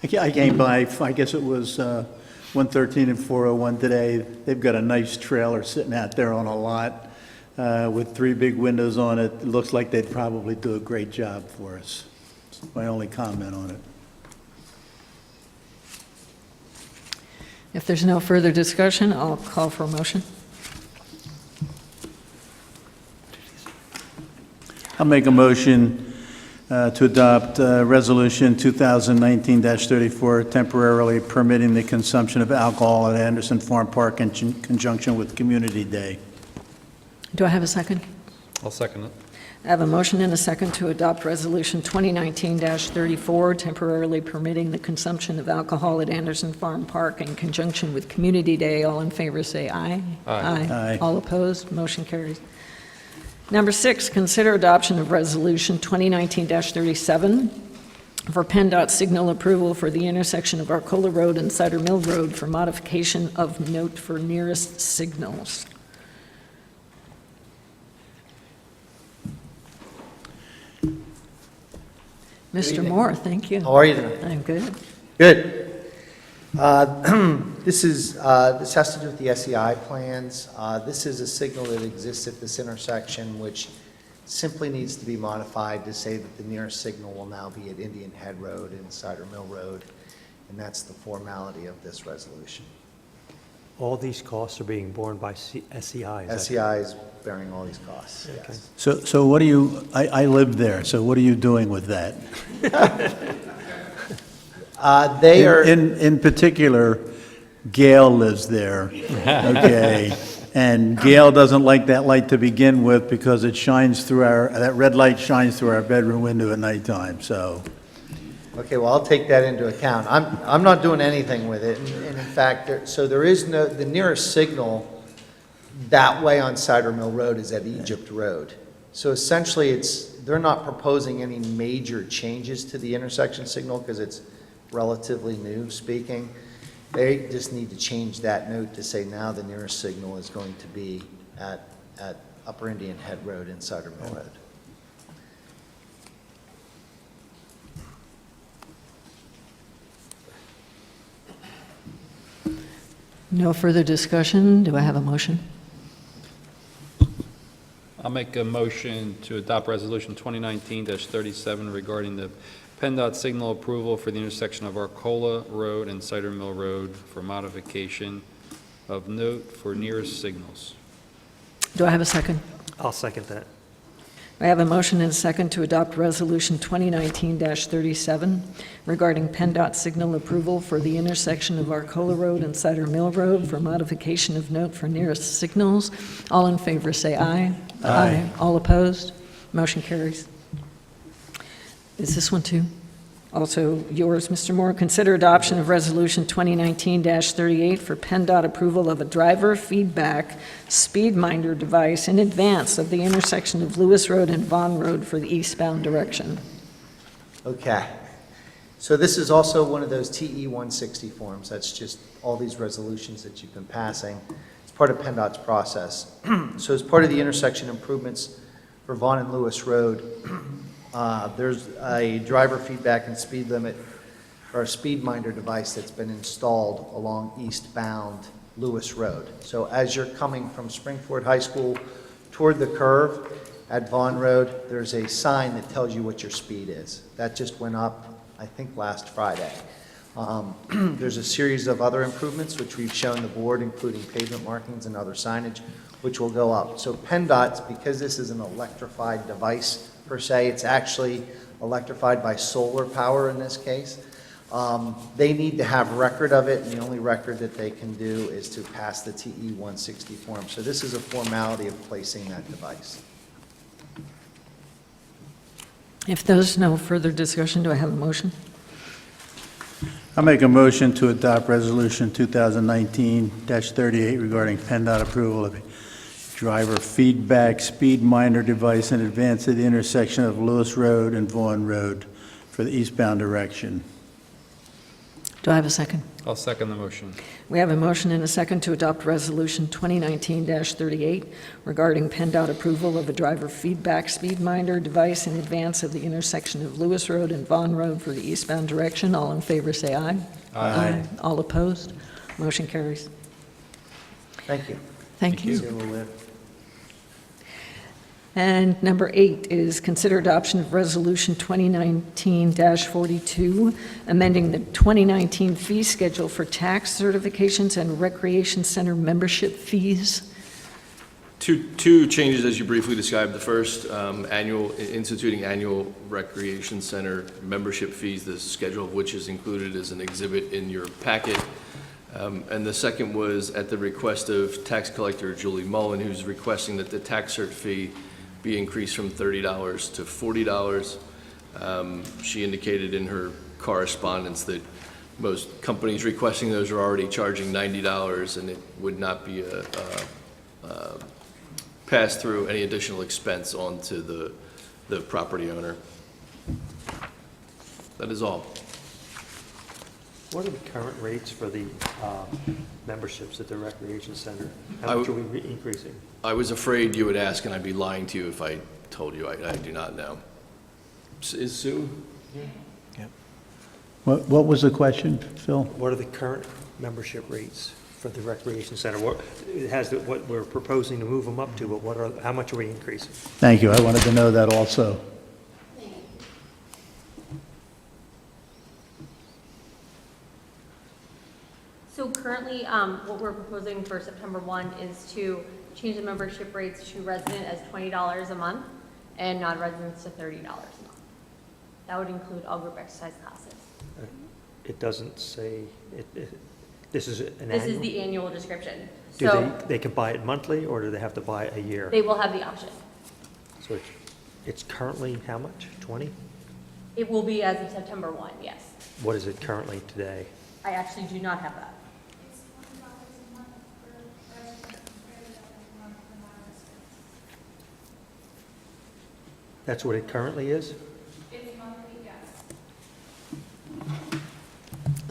I came by, I guess it was 113 and 401 today. They've got a nice trailer sitting out there on a lot with 3 big windows on it. It looks like they'd probably do a great job for us. That's my only comment on it. If there's no further discussion, I'll call for a motion. I'll make a motion to adopt Resolution 2019-34, temporarily permitting the consumption of alcohol at Anderson Farm Park in conjunction with Community Day. Do I have a second? I'll second it. I have a motion and a second to adopt Resolution 2019-34, temporarily permitting the consumption of alcohol at Anderson Farm Park in conjunction with Community Day. All in favor, say aye. Aye. All opposed, motion carries. Number 6, consider adoption of Resolution 2019-37 for PennDOT signal approval for the intersection of Arcola Road and Cider Mill Road for modification of note for nearest signals. Mr. Moore, thank you. How are you tonight? I'm good. Good. This has to do with the SEI plans. This is a signal that exists at this intersection, which simply needs to be modified to say that the nearest signal will now be at Indian Head Road and Cider Mill Road, and that's the formality of this resolution. All these costs are being borne by SEI. is that- SEI is bearing all these costs, yes. So what do you, I live there, so what are you doing with that? They are. In particular, Gail lives there, okay? And Gail doesn't like that light to begin with because it shines through that red light shines through our bedroom window at nighttime, so. Okay, well, I'll take that into account. I'm not doing anything with it, and in fact, there is the nearest signal that way on Cider Mill Road is at Egypt Road. So essentially, they're not proposing any major changes to the intersection signal because it's relatively new speaking. They just need to change that note to say now the nearest signal is going to be at Upper Indian Head Road and Cider Mill Road. No further discussion. Do I have a motion? I'll make a motion to adopt Resolution 2019-37 regarding the PennDOT signal approval for the intersection of Arcola Road and Cider Mill Road for modification of note for nearest signals. Do I have a second? I'll second that. I have a motion and a second to adopt Resolution 2019-37 regarding PennDOT signal approval for the intersection of Arcola Road and Cider Mill Road for modification of note for nearest signals. All in favor, say aye. Aye. All opposed? Motion carries. Is this one too? Also yours, Mr. Moore. Consider adoption of Resolution 2019-38 for PennDOT approval of a driver feedback speed minder device in advance of the intersection of Lewis Road and Vaughn Road for the eastbound direction. Okay. So this is also one of those TE 160 forms. That's just all these resolutions that you've been passing. It's part of PennDOT's process. So as part of the intersection improvements for Vaughn and Lewis Road, there's a driver feedback and speed limit or a speed minder device that's been installed along eastbound Lewis Road. So as you're coming from Springford High School toward the curve at Vaughn Road, there's a sign that tells you what your speed is. That just went up, I think, last Friday. There's a series of other improvements which we've shown the board, including pavement markings and other signage, which will go up. So PennDOT's, because this is an electrified device per se, it's actually electrified by solar power in this case. They need to have record of it, and the only record that they can do is to pass the TE 160 form. So this is a formality of placing that device. If there's no further discussion, do I have a motion? I'll make a motion to adopt Resolution 2019-38 regarding PennDOT approval of a driver feedback speed minder device in advance of the intersection of Lewis Road and Vaughn Road for the eastbound direction. Do I have a second? I'll second the motion. We have a motion and a second to adopt Resolution 2019-38 regarding PennDOT approval of a driver feedback speed minder device in advance of the intersection of Lewis Road and Vaughn Road for the eastbound direction. All in favor, say aye. Aye. All opposed? Motion carries. Thank you. Thank you. See you in a little bit. And number 8 is consider adoption of Resolution 2019-42, amending the 2019 fee schedule for tax certifications and recreation center membership fees. Two changes, as you briefly described. The first, instituting annual recreation center membership fees, the schedule of which is included as an exhibit in your packet. And the second was at the request of tax collector Julie Mullen, who's requesting that the tax cert fee be increased from $30 to $40. She indicated in her correspondence that most companies requesting those are already charging $90, and it would not be a pass through any additional expense onto the property owner. That is all. What are the current rates for the memberships at the recreation center? I How much are would- we increasing? I was afraid you would ask, and I'd be lying to you if I told you. I do not know. Is Sue? What was the question, Phil? What are the current membership rates for the recreation center? What, it has what we're proposing to move them up to, but how much are we increasing? Thank you, I wanted to know that also. So currently, what we're proposing for September 1 is to change the membership rates to resident as $20 a month and non-residents to $30 a month. That would include all group exercise classes. It doesn't say, this is an This is annual? the annual description. Do So they can buy it monthly, or do they have to buy it a year? they will have the option. So it's currently how much, 20? It will be as of September 1, yes. What is it currently today? I actually do not have that. That's what it currently is?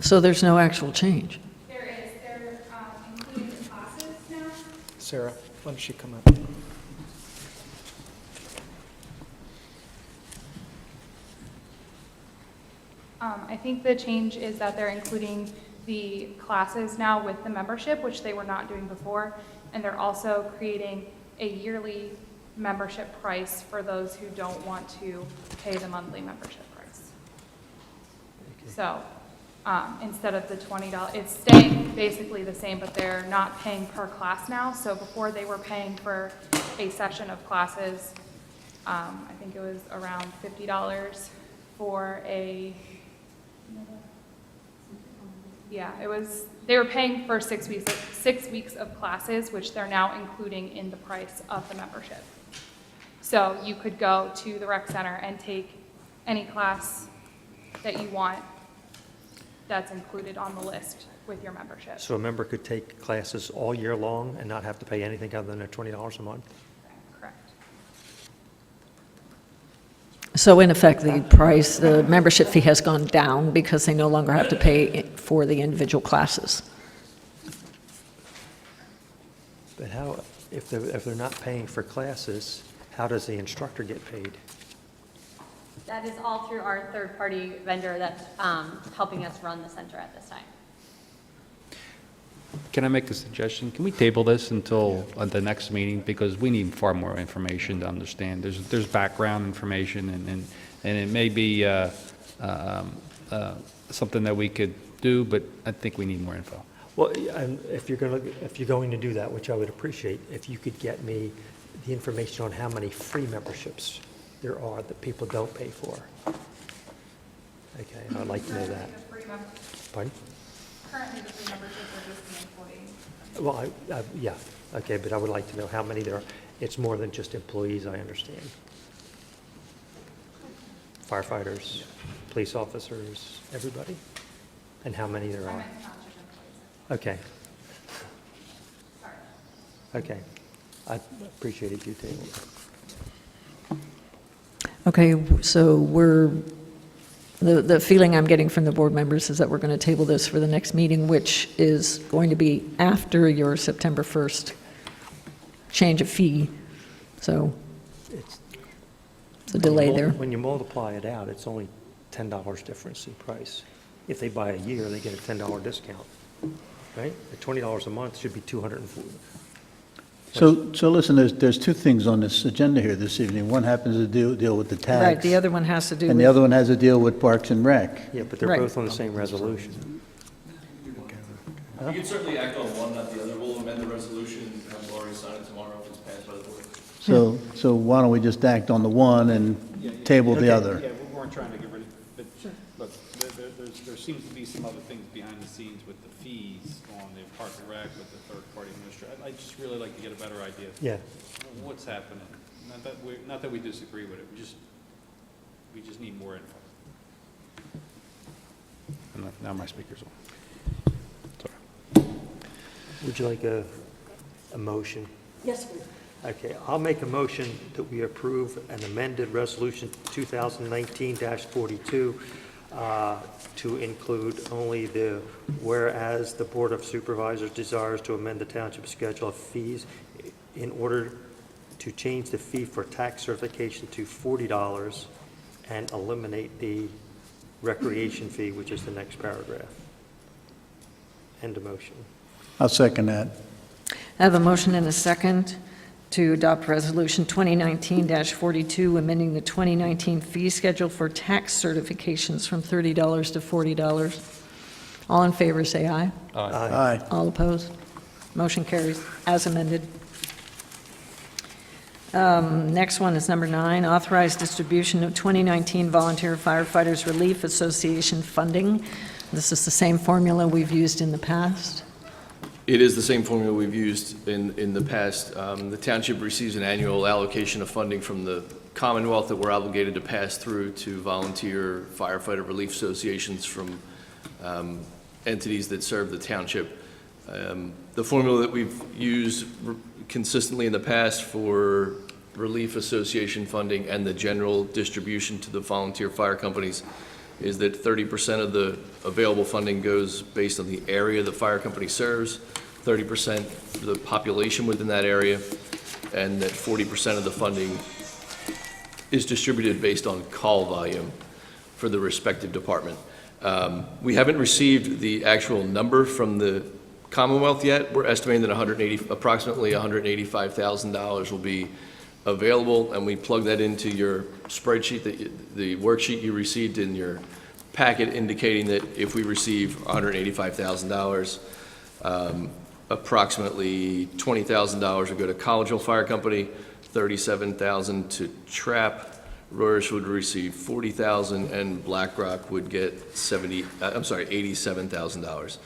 So there's no actual change. They're including the classes now. Sarah, why don't you come up? I think the change is that they're including the classes now with the membership, which they were not doing before, and they're also creating a yearly membership price for those who don't want to pay the monthly membership price. So instead of the $20, it's staying basically the same, but they're not paying per class now. So before they were paying for a session of classes, I think it was around $50 for a, yeah, it was, they were paying for 6 weeks of classes, which they're now including in the price of the membership. So you could go to the rec center and take any class that you want that's included on the list with your membership. So a member could take classes all year long and not have to pay anything other than their $20 a month? Correct. So in effect, the membership fee has gone down because they no longer have to pay for the individual classes. But how, if they're not paying for classes, how does the instructor get paid? That is all through our third-party vendor that's helping us run the center at this time. Can I make a suggestion? Can we table this until the next meeting? Because we need far more information to understand. There's background information, and it may be something that we could do, but I think we need more info. Well, and if you're going to do that, which I would appreciate, if you could get me the information on how many free memberships there are that people don't pay for. Okay, I'd like to know that. Pardon? Currently, the free memberships are just the employee. Well, yeah, okay, but I would like to know how many there are. It's more than just employees, I understand. Firefighters, police officers, everybody? And how many there I are? meant not just employees. Okay, Sorry. okay. I appreciated you tabling it. Okay, so the feeling I'm getting from the board members is that we're going to table this for the next meeting, which is going to be after your September 1st change of fee. So It's it's a delay there. When you multiply it out, it's only $10 difference in price. If they buy a year, they get a $10 discount, right? At $20 a month should be $240. So listen, there's two things on this agenda here this evening. One happens to deal with the tax. Right, the other one has to do And the with, other one has to deal with Parks and Rec. Yeah, but they're Right. both on the same resolution. You can certainly act on one, not the other. We'll amend the resolution and have Laurie sign it tomorrow if it's passed by the board. So why don't we just act on the one and table the other? Yeah, we weren't trying to get rid of, but look, there seems to be some other things behind the scenes with the fees on the Park and Rec with the third-party administrator. I'd just really like to get a better idea of Yeah, what's happening. Not that we disagree with it, we just need more info. And now my speaker's on. Sorry. Would you like a motion? Yes, please. Okay, I'll make a motion that we approve an amended resolution 2019-42 to include only the, whereas the Board of Supervisors desires to amend the township schedule of fees in order to change the fee for tax certification to $40 and eliminate the recreation fee, which is the next paragraph. End of motion. I'll second that. I have a motion and a second to adopt Resolution 2019-42, amending the 2019 fee schedule for tax certifications from $30 to $40. All in favor, say aye. Aye. All opposed? Motion carries as amended. Next one is number 9, authorized distribution of 2019 Volunteer Firefighters Relief Association funding. This is the same formula we've used in the past. It is the same formula we've used in the past. The township receives an annual allocation of funding from the Commonwealth that we're obligated to pass through to volunteer firefighter relief associations from entities that serve the township. The formula that we've used consistently in the past for relief association funding and the general distribution to the volunteer fire companies is that 30% of the available funding goes based on the area the fire company serves, 30% for the population within that area, and that 40% of the funding is distributed based on call volume for the respective department. We haven't received the actual number from the Commonwealth yet. We're estimating that approximately $185,000 will be available, and we plug that into your spreadsheet, the worksheet you received in your packet, indicating that if we receive $185,000, approximately $20,000 would go to Collegeville Fire Company, $37,000 to TRAP, Royers would receive $40,000, and BlackRock would get $87,000.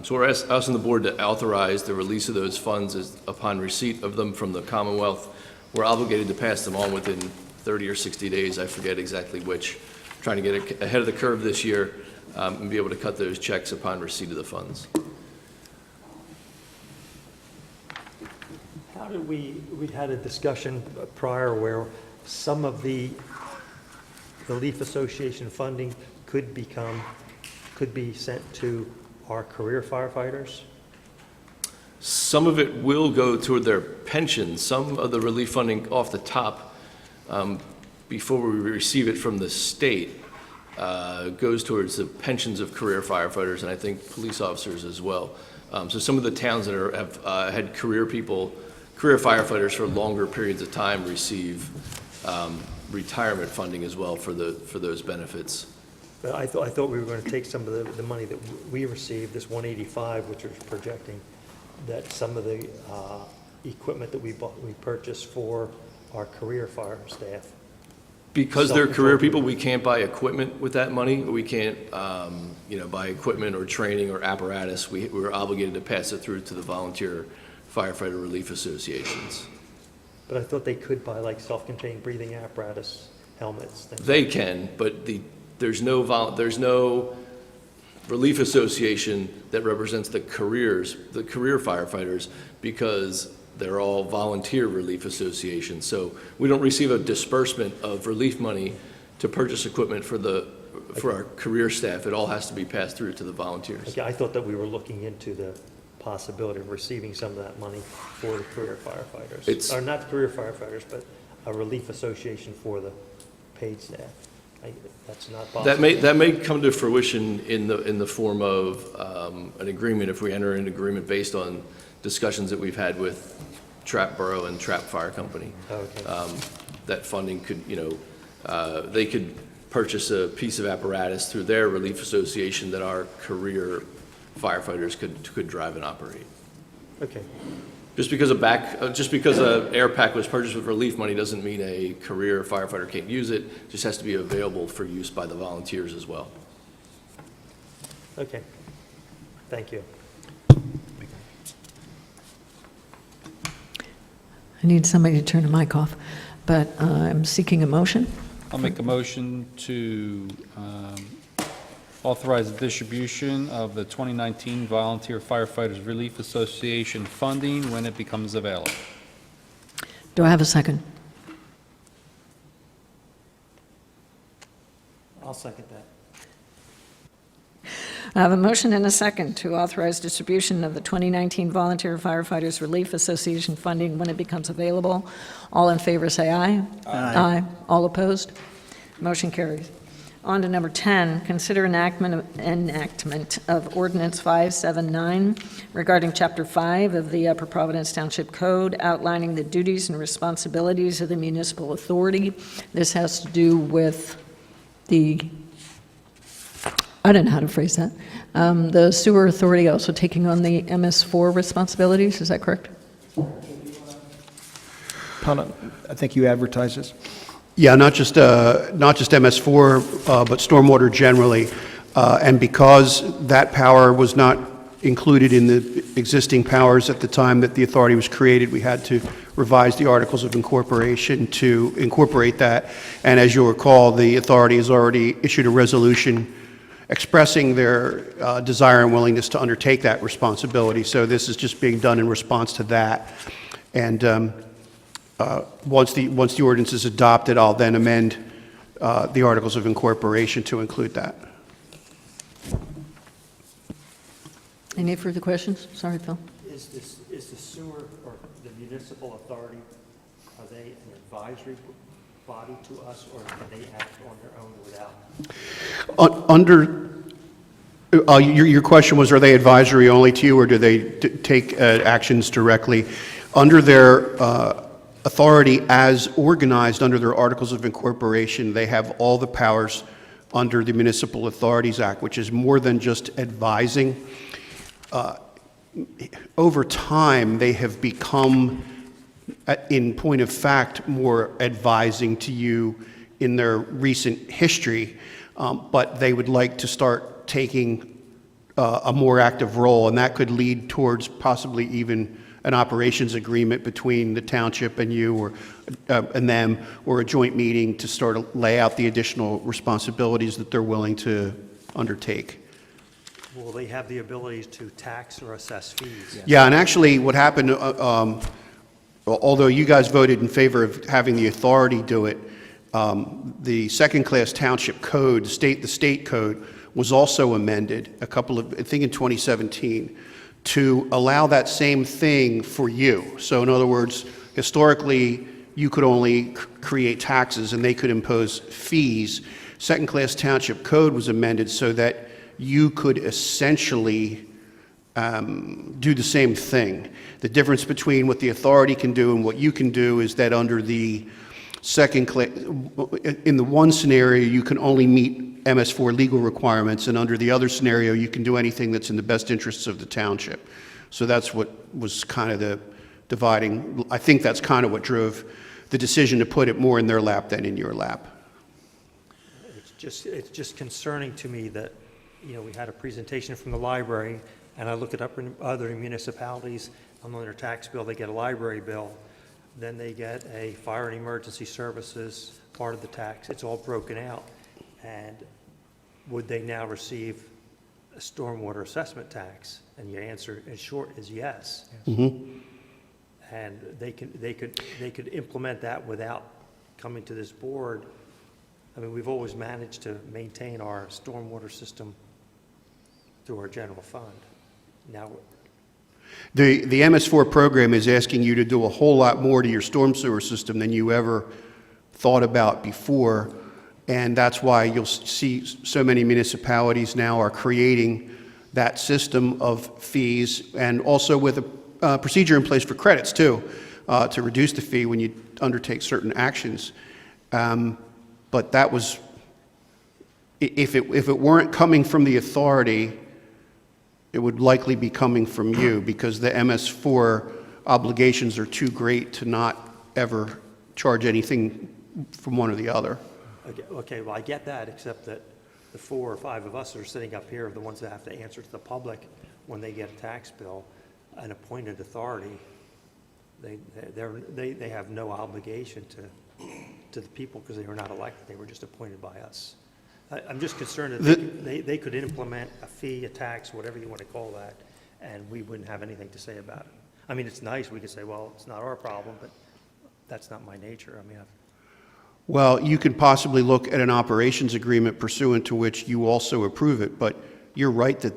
So we're asking the board to authorize the release of those funds upon receipt of them from the Commonwealth. We're obligated to pass them on within 30 or 60 days, I forget exactly which, trying to get ahead of the curve this year and be able to cut those checks upon receipt of the funds. How did we had a discussion prior where some of the Relief Association funding could be sent to our career firefighters? Some of it will go toward their pensions. Some of the relief funding off the top, before we receive it from the state, goes towards the pensions of career firefighters and I think police officers as well. So some of the towns that have had career firefighters for longer periods of time receive retirement funding as well for those benefits. But I thought we were going to take some of the money that we received, this 185, which was projecting, that some of the equipment that we purchased for our career fire staff. Because they're career people, we can't buy equipment with that money. We can't, buy equipment or training or apparatus. We're obligated to pass it through to the volunteer firefighter relief associations. But I thought they could buy like self-contained breathing apparatus, helmets, things. They can, but there's no relief association that represents the career firefighters, because they're all volunteer relief associations. So we don't receive a disbursement of relief money to purchase equipment for our career staff. It all has to be passed through to the volunteers. Okay, I thought that we were looking into the possibility of receiving some of that money for the career firefighters. Or not the career firefighters, but a relief association for the paid staff. That's not possible. That may come to fruition in the form of an agreement, if we enter an agreement based on discussions that we've had with Trapp Borough and Trapp Fire Company. Okay. That funding could, they could purchase a piece of apparatus through their relief association that our career firefighters could drive and operate. Okay. Just because a air pack was purchased with relief money doesn't mean a career firefighter can't use it. It just has to be available for use by the volunteers as well. Okay. Thank you. I need somebody to turn the mic off. but I'm seeking a motion. I'll make a motion to authorize the distribution of the 2019 Volunteer Firefighters Relief Association funding when it becomes available. Do I have a second? I'll second that. I have a motion and a second to authorize distribution of the 2019 Volunteer Firefighters Relief Association funding when it becomes available. All in favor, say aye. Aye. All opposed? Motion carries. On to number 10, consider enactment of Ordinance 579 regarding Chapter 5 of the Upper Providence Township Code, outlining the duties and responsibilities of the municipal authority. This has to do with I don't know how to phrase that. The sewer authority also taking on the MS4 responsibilities, is that correct? I think you advertise this. Yeah, not just MS4, but stormwater generally. And because that power was not included in the existing powers at the time that the authority was created, we had to revise the Articles of Incorporation to incorporate that. And as you'll recall, the authority has already issued a resolution expressing their desire and willingness to undertake that responsibility. So this is just being done in response to that. And once the ordinance is adopted, I'll then amend the Articles of Incorporation to include that. Any further questions? Sorry, Phil. Is the sewer or the municipal authority, are they an advisory body to us, or can they act on their own without? Your question was, are they advisory only to you, or do they take actions directly? Under their authority as organized under their Articles of Incorporation, they have all the powers under the Municipal Authorities Act, which is more than just advising. Over time, they have become, in point of fact, more advising to you in their recent history, but they would like to start taking a more active role, and that could lead towards possibly even an operations agreement between the township and you, or and them, or a joint meeting to start to lay out the additional responsibilities that they're willing to undertake. Will they have the abilities to tax or assess fees? Yeah, and actually what happened, although you guys voted in favor of having the authority do it, the second-class township code, the state code, was also amended I think in 2017, to allow that same thing for you. So in other words, historically, you could only create taxes and they could impose fees. Second-class township code was amended so that you could essentially do the same thing. The difference between what the authority can do and what you can do is that under the in the one scenario, you can only meet MS4 legal requirements, and under the other scenario, you can do anything that's in the best interests of the township. So that's what was kind of the dividing. I think that's kind of what drove the decision to put it more in their lap than in your lap. It's just concerning to me that, we had a presentation from the library, and I look at other municipalities, on their tax bill, they get a library bill, then they get a fire and emergency services part of the tax. It's all broken out. And would they now receive a stormwater assessment tax? And your answer, in short, is yes. Mm-hmm. And they could implement that without coming to this board. I mean, we've always managed to maintain our stormwater system through our general fund. Now, The MS4 program is asking you to do a whole lot more to your storm sewer system than you ever thought about before, and that's why you'll see so many municipalities now are creating that system of fees, and also with a procedure in place for credits too, to reduce the fee when you undertake certain actions. But that was, if it weren't coming from the authority, it would likely be coming from you, because the MS4 obligations are too great to not ever charge anything from one or the other. okay, well, I get that, except that the 4 or 5 of us that are sitting up here are the ones that have to answer to the public when they get a tax bill. An appointed authority, they have no obligation to to the people because they were not elected, they were just appointed by us. I'm just concerned that they could implement a fee, a tax, whatever you want to call that, and we wouldn't have anything to say about it. I mean, it's nice, we could say, well, it's not our problem, but that's not my nature. I mean, Well, you could possibly look at an operations agreement pursuant to which you also approve it, but you're right that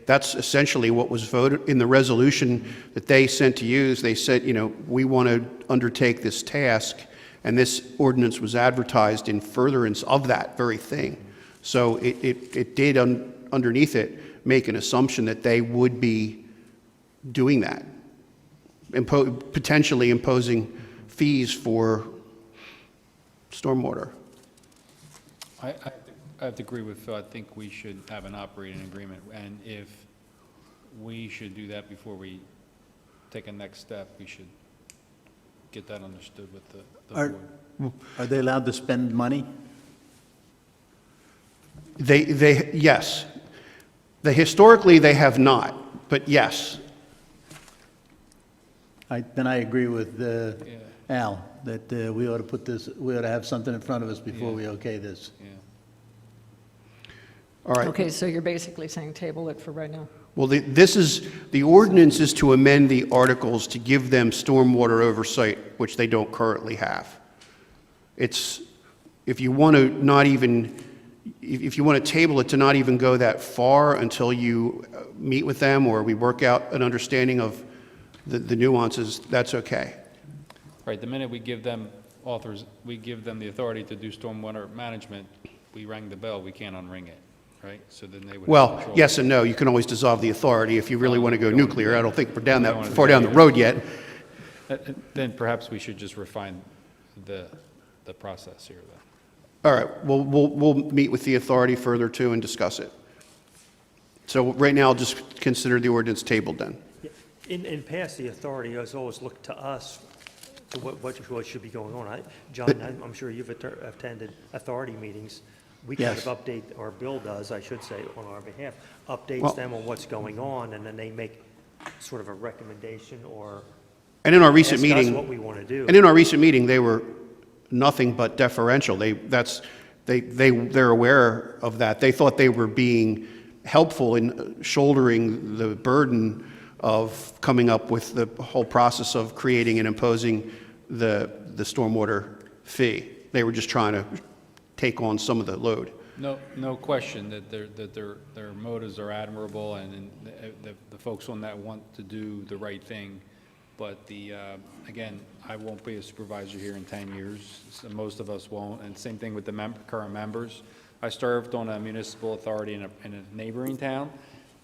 that's essentially what was voted in the resolution that they sent to you. Is they said, we want to undertake this task, and this ordinance was advertised in furtherance of that very thing. So it did, underneath it, make an assumption that they would be doing that, potentially imposing fees for stormwater. I have to agree with Phil. I think we should have an operating agreement, and if we should do that before we take a next step, we should get that understood with the board. Are they allowed to spend money? Yes. Historically, they have not, but yes. Then I agree with Al, that we ought to have something in front of us before we okay this. Yeah. All right. Okay, so you're basically saying table it for right now? Well, the ordinance is to amend the articles to give them stormwater oversight, which they don't currently have. If you want to table it to not even go that far until you meet with them or we work out an understanding of the nuances, that's okay. Right, the minute we give them the authority to do stormwater management, we rang the bell, we can't unring it, right? So then they would have Well, control. yes and no. You can always dissolve the authority if you really want to go nuclear. I don't think we're that far down the road yet. Then perhaps we should just refine the process here, though. All right, we'll meet with the authority further too and discuss it. So right now, I'll just consider the ordinance tabled then. in past, the authority has always looked to us to what should be going on. John, I'm sure you've attended authority meetings. We kind Yes. of update, or Bill does, I should say, on our behalf, updates them on what's going on, and then they make sort of a recommendation or And in our recent ask us meeting, what we want to do. and in our recent meeting, they were nothing but deferential. They're aware of that. They thought they were being helpful in shouldering the burden of coming up with the whole process of creating and imposing the stormwater fee. They were just trying to take on some of the load. No question that their motives are admirable, and the folks on that want to do the right thing. But again, I won't be a supervisor here in 10 years. So most of us won't. And same thing with the current members. I served on a municipal authority in a neighboring town,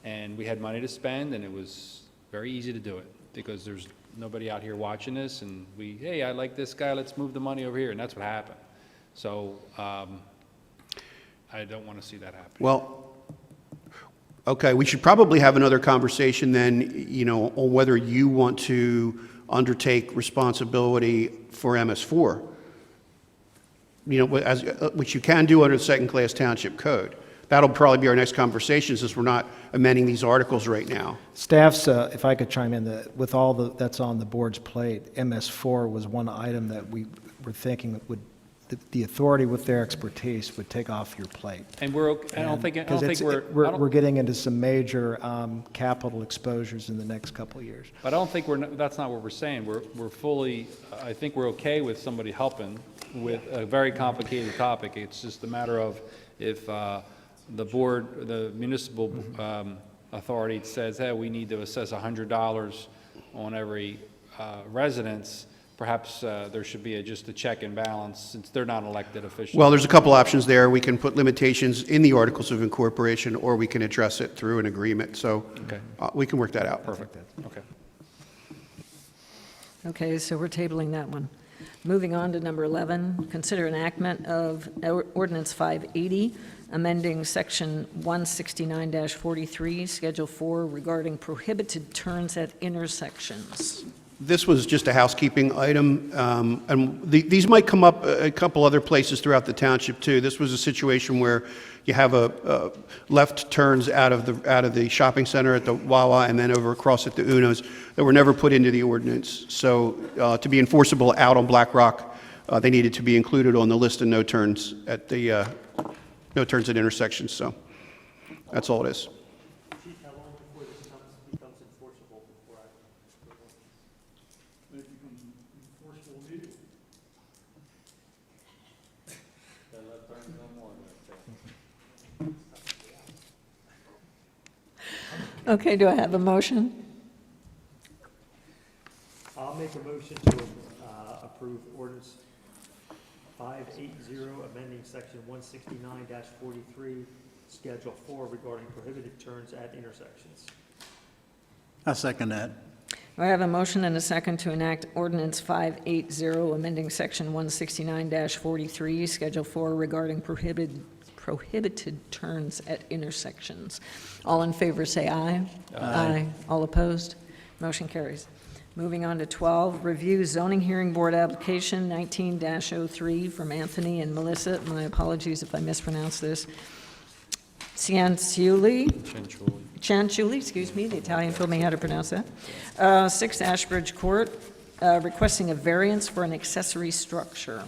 and we had money to spend, and it was very easy to do it because there's nobody out here watching this, and hey, I like this guy, let's move the money over here, and that's what happened. So I don't want to see that happen. Well, okay, we should probably have another conversation then, on whether you want to undertake responsibility for MS4, which you can do under the second-class township code. That'll probably be our next conversation, since we're not amending these articles right now. Staff's, if I could chime in, with all that's on the board's plate, MS4 was one item that we were thinking the authority with their expertise would take off your plate. And we're We're getting into some major capital exposures in the next couple of years. But I don't think that's not what we're saying. We're fully, I think we're okay with somebody helping with a very complicated topic. It's just a matter of if the municipal authority says, hey, we need to assess $100 on every residence, perhaps there should be just a check and balance, since they're not elected officials. Well, there's a couple options there. We can put limitations in the Articles of Incorporation, or we can address it through an agreement. So Okay. We can work that out. Perfect. Okay. Okay, so we're tabling that one. Moving on to number 11, consider enactment of Ordinance 580, amending Section 169-43, Schedule 4, regarding prohibited turns at intersections. This was just a housekeeping item, and these might come up a couple other places throughout the township too. This was a situation where you have a left turns out of the shopping center at the Wawa and then over across at the Uno's that were never put into the ordinance. So to be enforceable out on Black Rock, they needed to be included on the list of no turns at the, no turns at intersections, so that's all it is. Chief, how long before this becomes enforceable before I? It becomes enforceable immediately. Okay, do I have a motion? I'll make a motion to approve ordinance 580, amending section 169-43, Schedule 4 regarding prohibited turns at intersections. I second that. I have a motion and a second to enact Ordinance 580, amending Section 169-43, Schedule 4 regarding prohibited turns at intersections. All in favor, say aye. Aye. All opposed? Motion carries. Moving on to 12, review zoning hearing board application 19-03 from Anthony and Melissa. My apologies if I mispronounce this. Cianciulli, excuse me, the Italian told me how to pronounce that. 6 Ashbridge Court, requesting a variance for an accessory structure.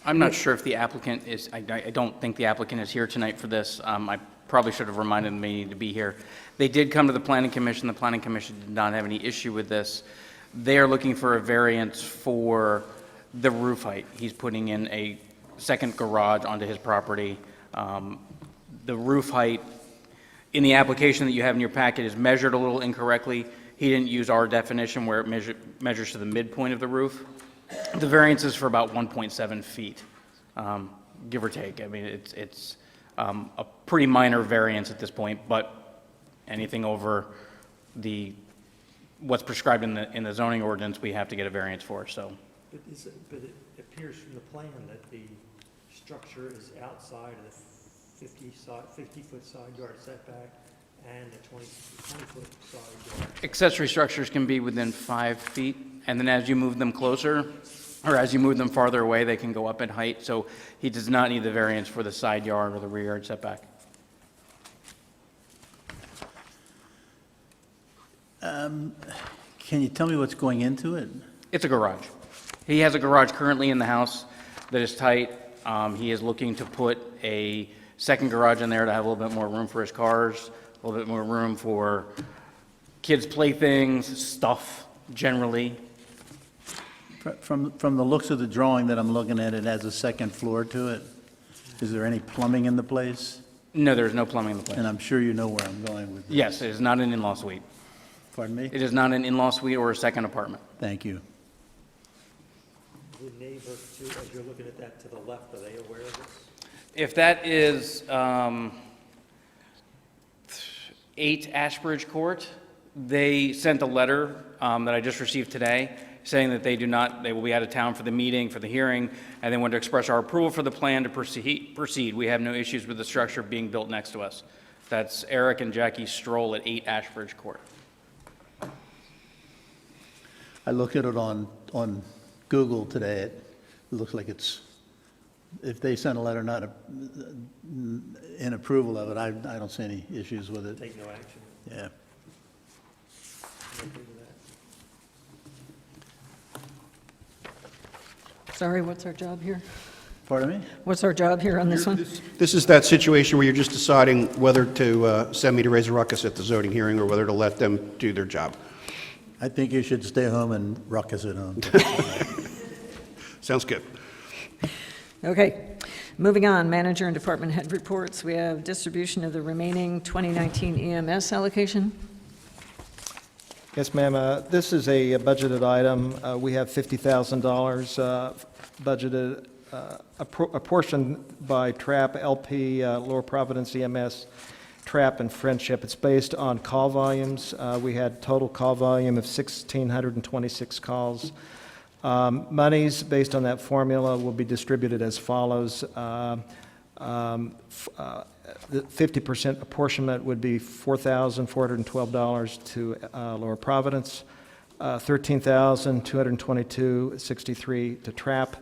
I'm not sure if the applicant is, I don't think the applicant is here tonight for this. I probably should have reminded them they need to be here. They did come to the Planning Commission. The Planning Commission did not have any issue with this. They are looking for a variance for the roof height. He's putting in a second garage onto his property. The roof height in the application that you have in your packet is measured a little incorrectly. He didn't use our definition where it measures to the midpoint of the roof. The variance is for about 1.7 feet, give or take. I mean, it's a pretty minor variance at this point, but anything over what's prescribed in the zoning ordinance, we have to get a variance for, so. But it appears from the plan that the structure is outside of the 50-foot side yard setback and the 20-foot side yard. Accessory structures can be within 5 feet, and then as you move them closer, or as you move them farther away, they can go up in height. So he does not need the variance for the side yard or the rear yard setback. Can you tell me what's going into it? It's a garage. He has a garage currently in the house that is tight. He is looking to put a second garage in there to have a little bit more room for his cars, a little bit more room for kids' playthings, stuff generally. From the looks of the drawing that I'm looking at, it has a second floor to it. Is there any plumbing in the place? No, there's no plumbing in the place. And I'm sure you know where I'm going with this. Yes, it is not an in-law suite. Pardon me? It is not an in-law suite or a second apartment. Thank you. The neighbor, too, as you're looking at that to the left, are they aware of this? If that is 8 Ashbridge Court, they sent a letter that I just received today saying that they will be out of town for the meeting, for the hearing, and they want to express our approval for the plan to proceed. We have no issues with the structure being built next to us. That's Eric and Jackie Stroll at 8 Ashbridge Court. I looked at it on Google today. It looks like it's, if they sent a letter not in approval of it, I don't see any issues with it. Take no action. Yeah. Okay with that? Sorry, what's our job here? Pardon me? What's our job here on this one? This is that situation where you're just deciding whether to send me to raise a ruckus at the zoning hearing or whether to let them do their job. I think you should stay home and ruckus at home. Sounds good. Okay, moving on, manager and department head reports. We have distribution of the remaining 2019 EMS allocation. Yes, ma'am. This is a budgeted item. We have $50,000 budgeted, apportioned by TRAP, LP, Lower Providence EMS, TRAP, and Friendship. It's based on call volumes. We had total call volume of 1,626 calls. Monies based on that formula will be distributed as follows. The 50% apportionment would be $4,412 to Lower Providence, $13,222.63 to TRAP,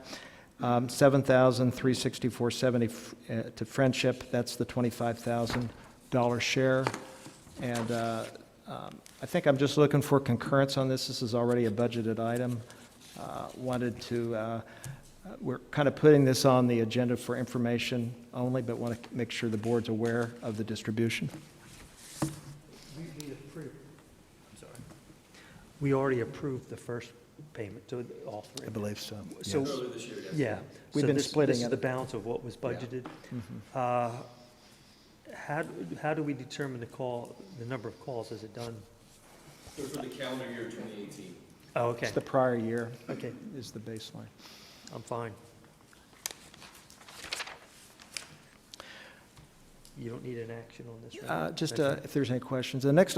$7,364.70 to Friendship. That's the $25,000 share. And I think I'm just looking for concurrence on this. This is already a budgeted item. wanted to, we're kind of putting this on the agenda for information only, but want to make sure the board's aware of the distribution. We already approved the first payment to all three. I believe so. So, yeah. We've So been this- splitting This is it. the balance of what was budgeted. How do we determine the number of calls? Is it done? So for the calendar year 2018. Oh, okay. It's the prior year Okay, is the baseline. I'm fine. You don't need an action on this, right? Just Okay. if there's any questions. The next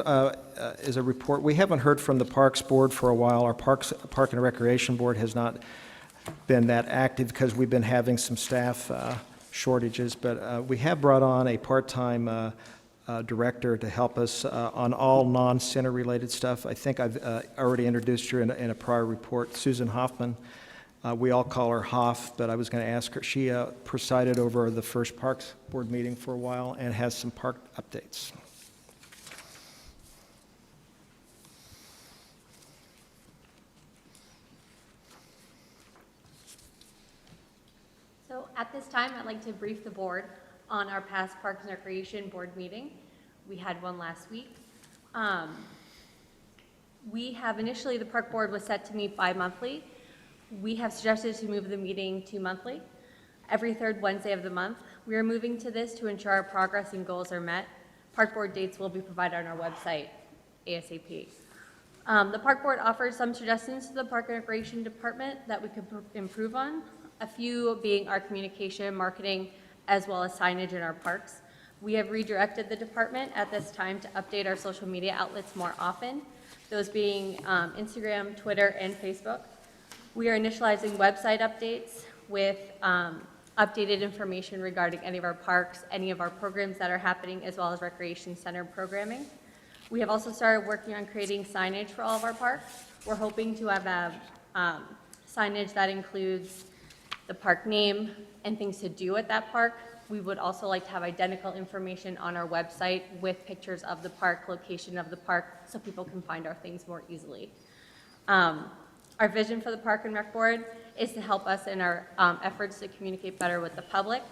is a report. We haven't heard from the Parks Board for a while. Our Park and Recreation Board has not been that active because we've been having some staff shortages, but we have brought on a part-time director to help us on all non-center related stuff. I think I've already introduced her in a prior report, Susan Hoffman. We all call her Hoff, but I was going to ask her. She presided over the first Parks Board meeting for a while and has some park updates. So at this time, I'd like to brief the board on our past Parks and Recreation Board meeting. We had one last week. We have initially, the Park Board was set to meet bi-monthly. We have suggested to move the meeting to monthly, every third Wednesday of the month. We are moving to this to ensure our progress and goals are met. Park Board dates will be provided on our website ASAP. The Park Board offered some suggestions to the Park and Recreation Department that we could improve on, a few being our communication, marketing, as well as signage in our parks. We have redirected the department at this time to update our social media outlets more often, those being Instagram, Twitter, and Facebook. We are initializing website updates with updated information regarding any of our parks, any of our programs that are happening, as well as recreation center programming. We have also started working on creating signage for all of our parks. We're hoping to have signage that includes the park name and things to do at that park. We would also like to have identical information on our website with pictures of the park, location of the park, so people can find our things more easily. Our vision for the Park and Rec Board is to help us in our efforts to communicate better with the public.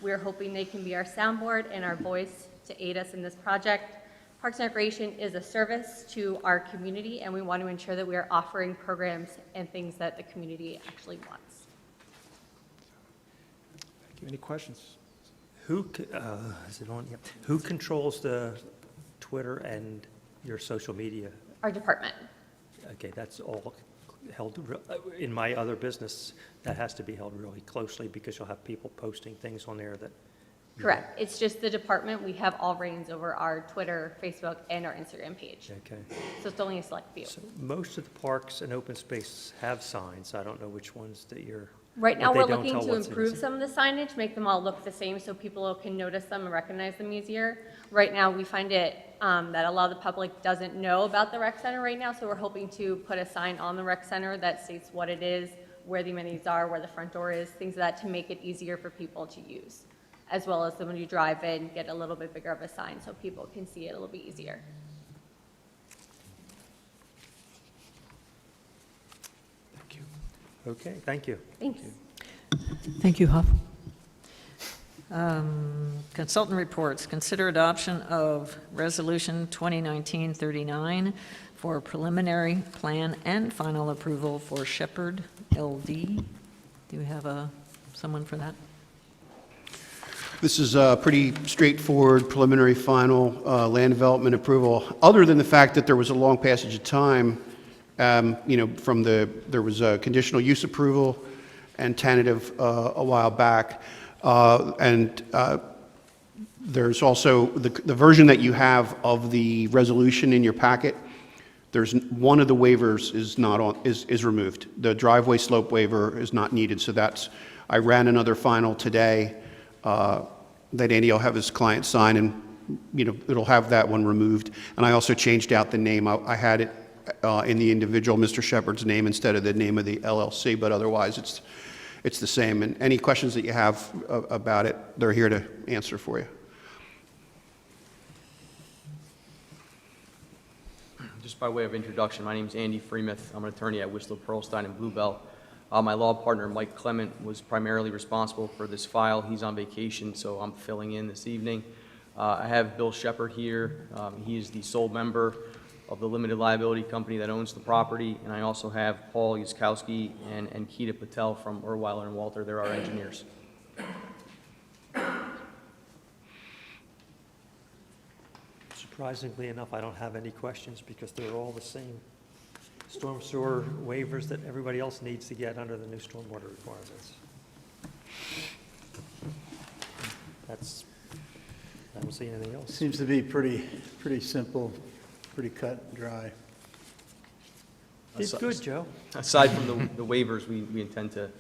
We're hoping they can be our soundboard and our voice to aid us in this project. Parks and Recreation is a service to our community, and we want to ensure that we are offering programs and things that the community actually wants. Thank you. Any questions? Is it on? Yep. Who controls the Twitter and your social media? Our department. Okay, that's all held, in my other business, that has to be held really closely because you'll have people posting things on there that. Correct. It's just the department. We have all reins over our Twitter, Facebook, and our Instagram page. Okay. So it's only a select few. So most of the parks and open spaces have signs. I don't know which ones that you're. Right now, but we're they don't looking tell to what's in improve some of the signage, make them all look the same so people can notice them and recognize them easier. Right now, we find it that a lot of the public doesn't know about the rec center right now, so we're hoping to put a sign on the rec center that states what it is, where the amenities are, where the front door is, things like that to make it easier for people to use, as well as when you drive in, get a little bit bigger of a sign so people can see it a little bit easier. Thank you. Okay, thank you. Thanks. Thank you, Huff. Consultant reports. Consider adoption of Resolution 2019-39 for preliminary plan and final approval for Shepherd LD. Do you have someone for that? This is a pretty straightforward preliminary final land development approval, other than the fact that there was a long passage of time, there was a conditional use approval and tentative a while back. There's also the version that you have of the resolution in your packet. There's one of the waivers is removed. The driveway slope waiver is not needed, so I ran another final today that Andy will have his client sign, and it'll have that one removed. And I also changed out the name. I had it in the individual Mr. Shepherd's name instead of the name of the LLC, but otherwise it's the same. And any questions that you have about it, they're here to answer for you. Just by way of introduction, my name is Andy Freemuth. I'm an attorney at Whistler, Pearlstein, and Bluebell. My law partner, Mike Clement, was primarily responsible for this file. He's on vacation, so I'm filling in this evening. I have Bill Shepard here. He is the sole member of the limited liability company that owns the property, and I also have Paul Yuskowski and Keita Patel from Irweiler and Walter. They're our engineers. Surprisingly enough, I don't have any questions because they're all the same storm sewer waivers that everybody else needs to get under the new stormwater requirements. I don't see anything else. Seems to be pretty simple, pretty cut and dry. Did good, Joe. Aside from the waivers, we intend to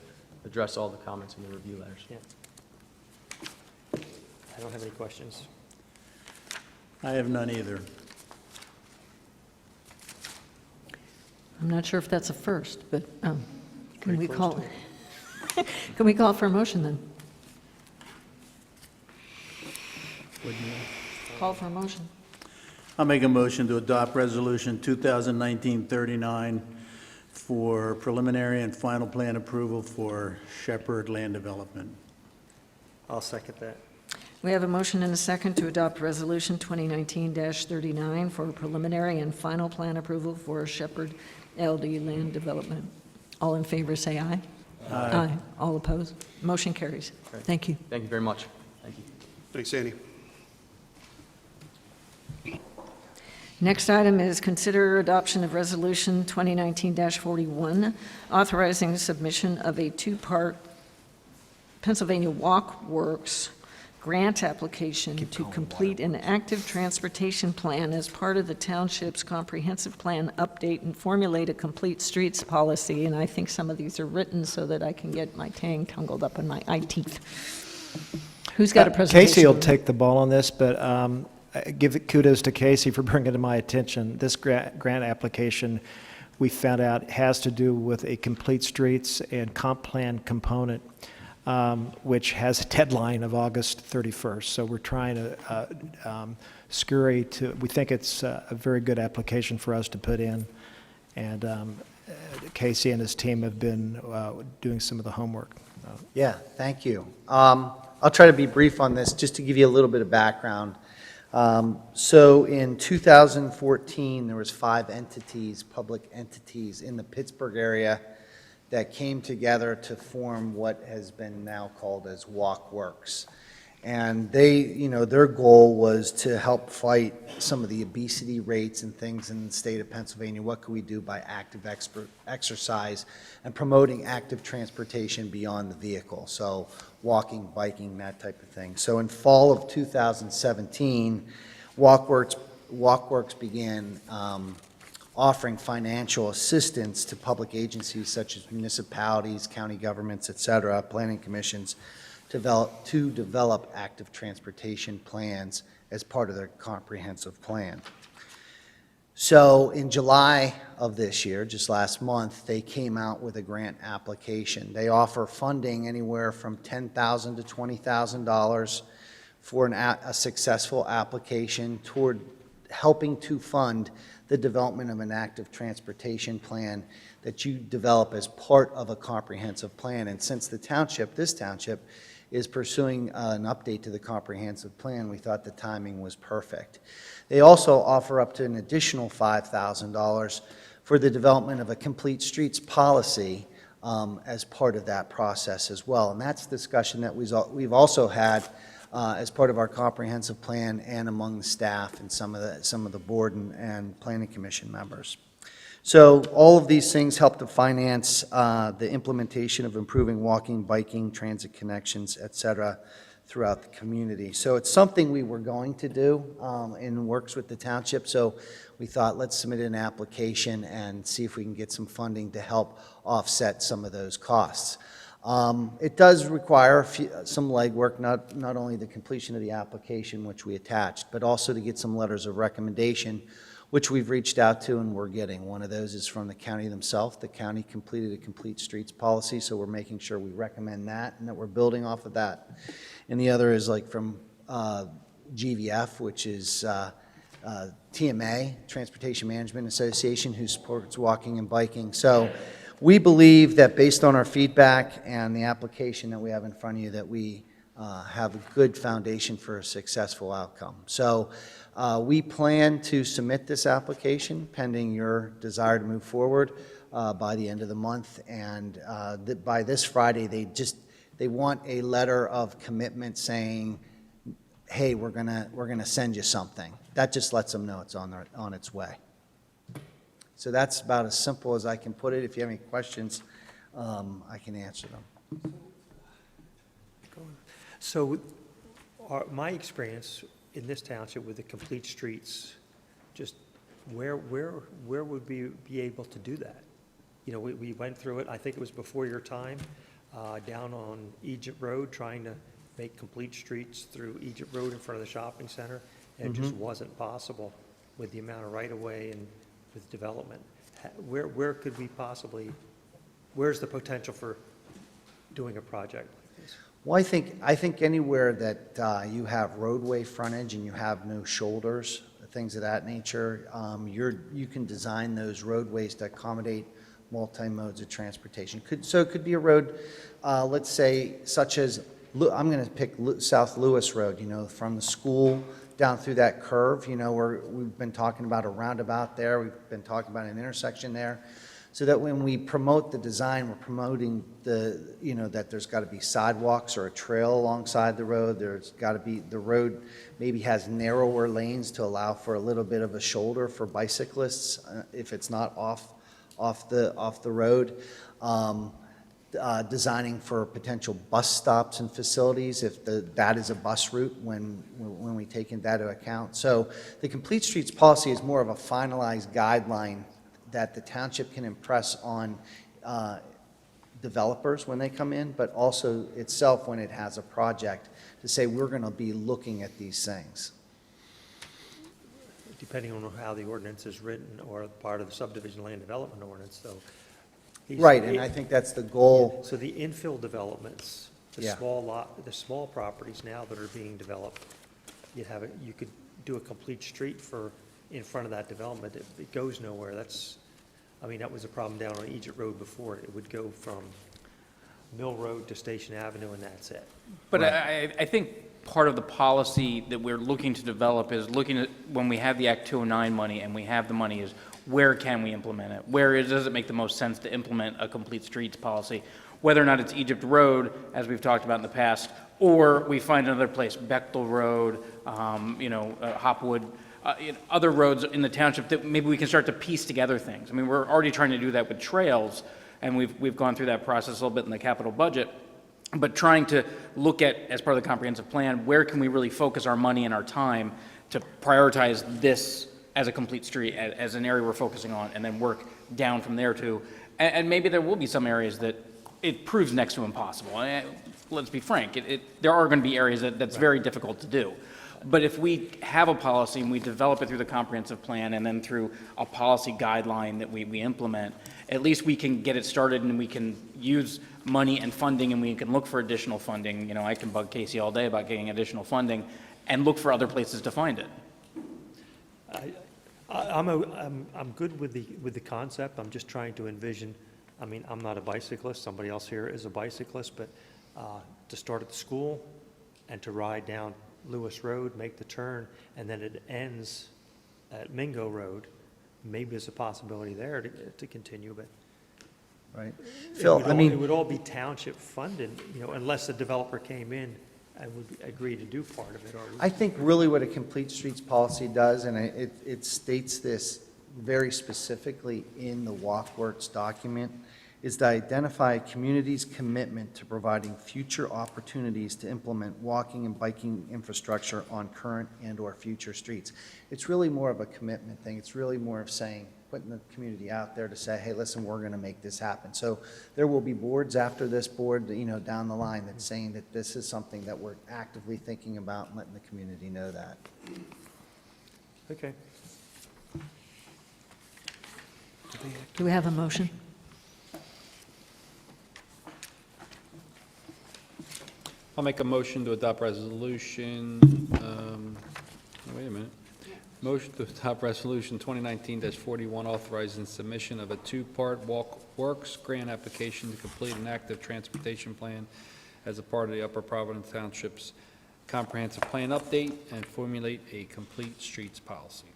address all the comments in the review letters. Yeah. I don't have any questions. I have none either. I'm not sure if that's a first, but can pretty we close call, can we call for a motion then? Call for a motion. I'll make a motion to adopt Resolution 2019-39 for preliminary and final plan approval for Shepherd Land Development. I'll second that. We have a motion and a second to adopt Resolution 2019-39 for preliminary and final plan approval for Shepherd LD Land Development. All in favor, say aye. Aye. All opposed? Motion carries. Great. Thank you. Thank you very much. Thank you. Thanks, Andy. Next item is consider adoption of Resolution 2019-41, authorizing the submission of a two-part Pennsylvania Walk Works grant application to complete an active transportation plan as part of the township's comprehensive plan update and formulate a complete streets policy. And I think some of these are written so that I can get my tang tangled up in my eye teeth. Who's got a presentation? Casey will take the ball on this, but give kudos to Casey for bringing it to my attention. This grant application, we found out, has to do with a complete streets and comp plan component, which has a deadline of August 31st. So we're trying to scurry to, we think it's a very good application for us to put in. And Casey and his team have been doing some of the homework. Yeah, thank you. I'll try to be brief on this, just to give you a little bit of background. So in 2014, there was 5 entities, public entities in the Pittsburgh area that came together to form what has been now called as Walk Works. And they, their goal was to help fight some of the obesity rates and things in the state of Pennsylvania. What could we do by active exercise and promoting active transportation beyond the vehicle? So walking, biking, that type of thing. So in fall of 2017, WalkWorks began offering financial assistance to public agencies such as municipalities, county governments, et cetera, planning commissions, to develop active transportation plans as part of their comprehensive plan. So in July of this year, just last month, they came out with a grant application. They offer funding anywhere from $10,000 to $20,000 for a successful application toward helping to fund the development of an active transportation plan that you develop as part of a comprehensive plan. And since this township, is pursuing an update to the comprehensive plan, we thought the timing was perfect. They also offer up to an additional $5,000 for the development of a complete streets policy as part of that process as well. And that's discussion that we've also had as part of our comprehensive plan and among the staff and some of the board and planning commission members. So all of these things help to finance the implementation of improving walking, biking, transit connections, et cetera, throughout the community. So it's something we were going to do in works with the township. So we thought, let's submit an application and see if we can get some funding to help offset some of those costs. It does require some legwork, not only the completion of the application, which we attached, but also to get some letters of recommendation, which we've reached out to and we're getting. One of those is from the county themselves. The county completed a complete streets policy, so we're making sure we recommend that and that we're building off of that. And the other is like from GVF, which is TMA, Transportation Management Association, who supports walking and biking. So we believe that based on our feedback and the application that we have in front of you, that we have a good foundation for a successful outcome. So we plan to submit this application pending your desire to move forward by the end of the month. And by this Friday, they want a letter of commitment saying, hey, we're gonna send you something. That just lets them know it's on its way. So that's about as simple as I can put it. If you have any questions, I can answer them. So my experience in this township with the complete streets, just where would we be able to do that? You know, we went through it, I think it was before your time, down on Egypt Road, trying to make complete streets through Egypt Road in front of the shopping center, and it just wasn't possible with the amount of right-of-way and with development. Where could we possibly, where's the potential for doing a project like this? Well, I think anywhere that you have roadway frontage and you have no shoulders, things of that nature, you can design those roadways to accommodate multi-modes of transportation. So it could be a road, let's say, such as, I'm going to pick South Lewis Road, you know, from the school down through that curve. You know, we've been talking about a roundabout there. We've been talking about an intersection there. So that when we promote the design, we're promoting that there's got to be sidewalks or a trail alongside the road. There's got to be, the road maybe has narrower lanes to allow for a little bit of a shoulder for bicyclists if it's not off the road. Designing for potential bus stops and facilities if that is a bus route when we take that into account. So the Complete Streets policy is more of a finalized guideline that the township can impress on developers when they come in, but also itself when it has a project to say we're going to be looking at these things. Depending on how the ordinance is written or part of the subdivision land development ordinance, so. Right, and I think that's the goal. So the infill developments, the Yeah. the small properties now that are being developed, you could do a complete street in front of that development. It goes nowhere. That was a problem down on Egypt Road before. It would go from Mill Road to Station Avenue, and that's it. But I think part of the policy that we're looking to develop is looking at, when we have the Act 209 money and we have the money, is where can we implement it? Does it make the most sense to implement a complete streets policy? Whether or not it's Egypt Road, as we've talked about in the past, or we find another place, Bechtel Road, Hopwood, other roads in the township that maybe we can start to piece together things. I mean, we're already trying to do that with trails, and we've gone through that process a little bit in the capital budget. But trying to look at, as part of the comprehensive plan, where can we really focus our money and our time to prioritize this as a complete street, as an area we're focusing on, and then work down from there too. And maybe there will be some areas that it proves next to impossible. Let's be frank, there are going to be areas that's very difficult to do. But if we have a policy and we develop it through the comprehensive plan and then through a policy guideline that we implement, at least we can get it started and we can use money and funding and we can look for additional funding. You know, I can bug Casey all day about getting additional funding and look for other places to find it. I'm good with the concept. I'm just trying to envision. I'm not a bicyclist. Somebody else here is a bicyclist, but to start at the school and to ride down Lewis Road, make the turn, and then it ends at Mingo Road. Maybe there's a possibility there to continue, but Right, Phil. it would all be township funded, unless the developer came in and would agree to do part of it. I think really what a complete streets policy does, and it states this very specifically in the WalkWorks document, is to identify a community's commitment to providing future opportunities to implement walking and biking infrastructure on current and/or future streets. It's really more of a commitment thing. It's really more of saying, putting the community out there to say, hey, listen, we're going to make this happen. So there will be boards after this board, down the line that's saying that this is something that we're actively thinking about and letting the community know that. Okay. Do we have a motion? I'll make a motion to adopt resolution, wait a minute. Motion to adopt Resolution 2019-41, authorizing submission of a two-part works grant application to complete an active transportation plan as a part of the Upper Providence Township's comprehensive plan update and formulate a complete streets policy.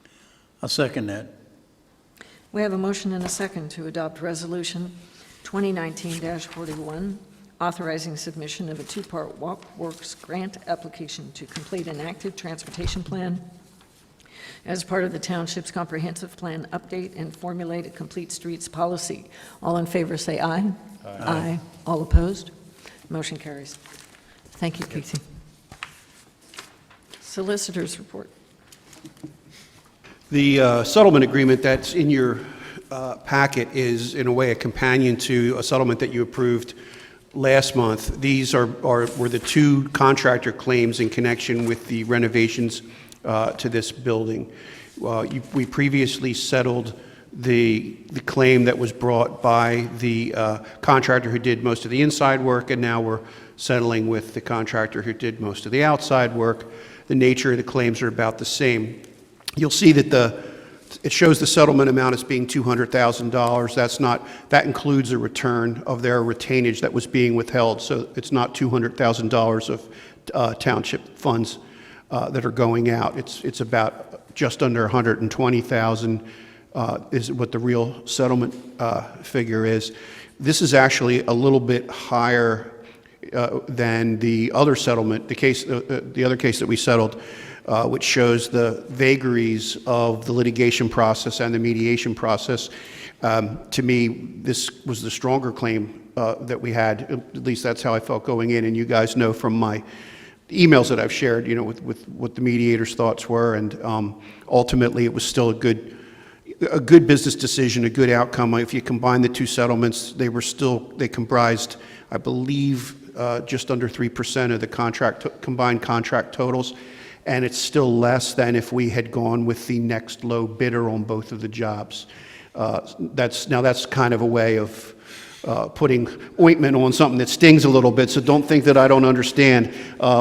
I'll second that. We have a motion and a second to adopt Resolution 2019-41, authorizing submission of a two-part works grant application to complete an active transportation plan as part of the township's comprehensive plan update and formulate a complete streets policy. All in favor, say aye. Aye. All opposed? Motion carries. Thank you, Casey. Solicitors report. The settlement agreement that's in your packet is, in a way, a companion to a settlement that you approved last month. These were the two contractor claims in connection with the renovations to this building. We previously settled the claim that was brought by the contractor who did most of the inside work, and now we're settling with the contractor who did most of the outside work. The nature of the claims are about the same. You'll see that it shows the settlement amount as being $200,000. That includes a return of their retainage that was being withheld, so it's not $200,000 of township funds that are going out. It's about just under $120,000 is what the real settlement figure is. This is actually a little bit higher than the other settlement, the other case that we settled, which shows the vagaries of the litigation process and the mediation process. To me, this was the stronger claim that we had. At least that's how I felt going in, and you guys know from my emails that I've shared, with what the mediator's thoughts were, and ultimately it was still a good business decision, a good outcome. If you combine the two settlements, they comprised, I believe, just under 3% of the combined contract totals, and it's still less than if we had gone with the next low bidder on both of the jobs. That's kind of a way of putting ointment on something that stings a little bit, so don't think that I don't understand,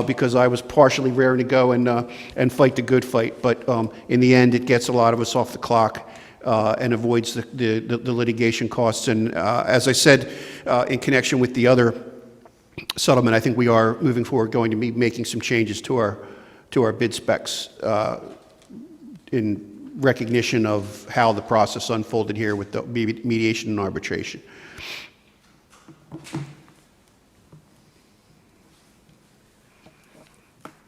because I was partially raring to go and fight the good fight, but in the end it gets a lot of us off the clock and avoids the litigation costs. And as I said, in connection with the other settlement, I think we are moving forward going to be making some changes to our bid specs in recognition of how the process unfolded here with the mediation and arbitration.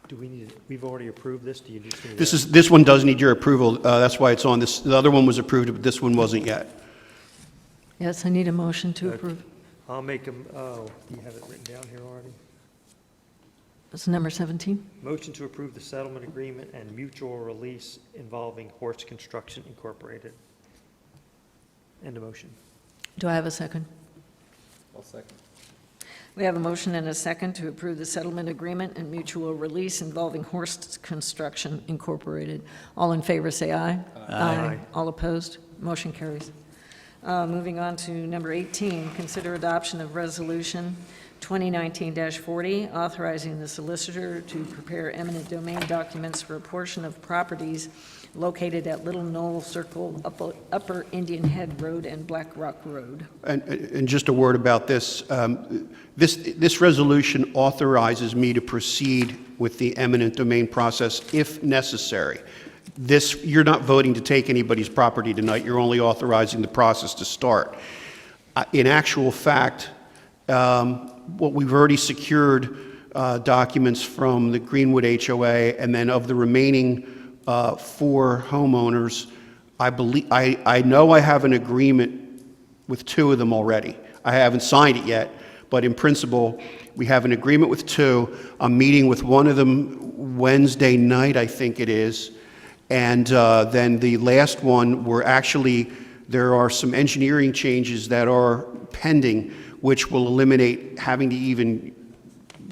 Do we need, we've already approved this, do you just need? This one does need your approval, that's why it's on this. The other one was approved, but this one wasn't yet. Yes, I need a motion to approve. I'll make them, oh, you have it written down here already? It's number 17. Motion to approve the settlement agreement and mutual release involving Horst Construction Incorporated. End of motion. Do I have a second? I'll second. We have a motion and a second to approve the settlement agreement and mutual release involving Horst Construction Incorporated. All in favor, say aye. Aye. All opposed? Motion carries. Moving on to number 18, consider adoption of resolution 2019-40, authorizing the solicitor to prepare eminent domain documents for a portion of properties located at Little Knoll Circle, Upper Indian Head Road, and Black Rock Road. And just a word about this. This resolution authorizes me to proceed with the eminent domain process if necessary. You're not voting to take anybody's property tonight. You're only authorizing the process to start. In actual fact, what we've already secured documents from the Greenwood HOA, and then of the remaining 4 homeowners, I know I have an agreement with 2 of them already. I haven't signed it yet, but in principle, we have an agreement with 2. I'm meeting with one of them Wednesday night, I think it is, and then the last one, there are some engineering changes that are pending, which will eliminate having to even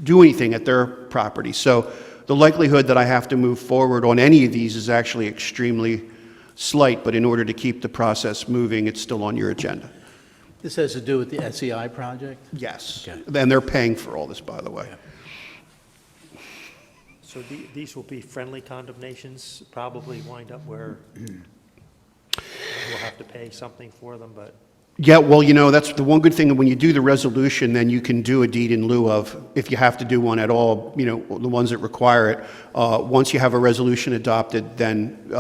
do anything at their property. So the likelihood that I have to move forward on any of these is actually extremely slight, but in order to keep the process moving, it's still on your agenda. This has to do with the SEI project? Yes. Okay. And they're paying for all this, by the way. So these will be friendly condemnations, probably wind up where we'll have to pay something for them, but Yeah, well, that's the one good thing, that when you do the resolution, then you can do a deed in lieu of, if you have to do one at all, the ones that require it. Once you have a resolution adopted, then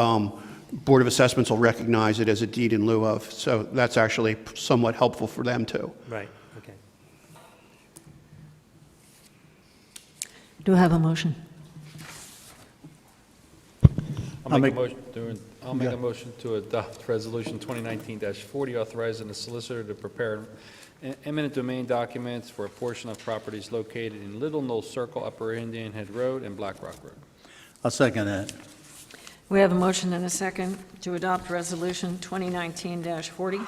Board of Assessments will recognize it as a deed in lieu of. So that's actually somewhat helpful for them, too. right, okay. Do I have a motion? I'll make a motion to adopt Resolution 2019-40, authorizing the solicitor to prepare eminent domain documents for a portion of properties located in Little Knoll Circle, Upper Indian Head Road, and Black Rock Road. I'll second that. We have a motion and a second to adopt Resolution 2019-40,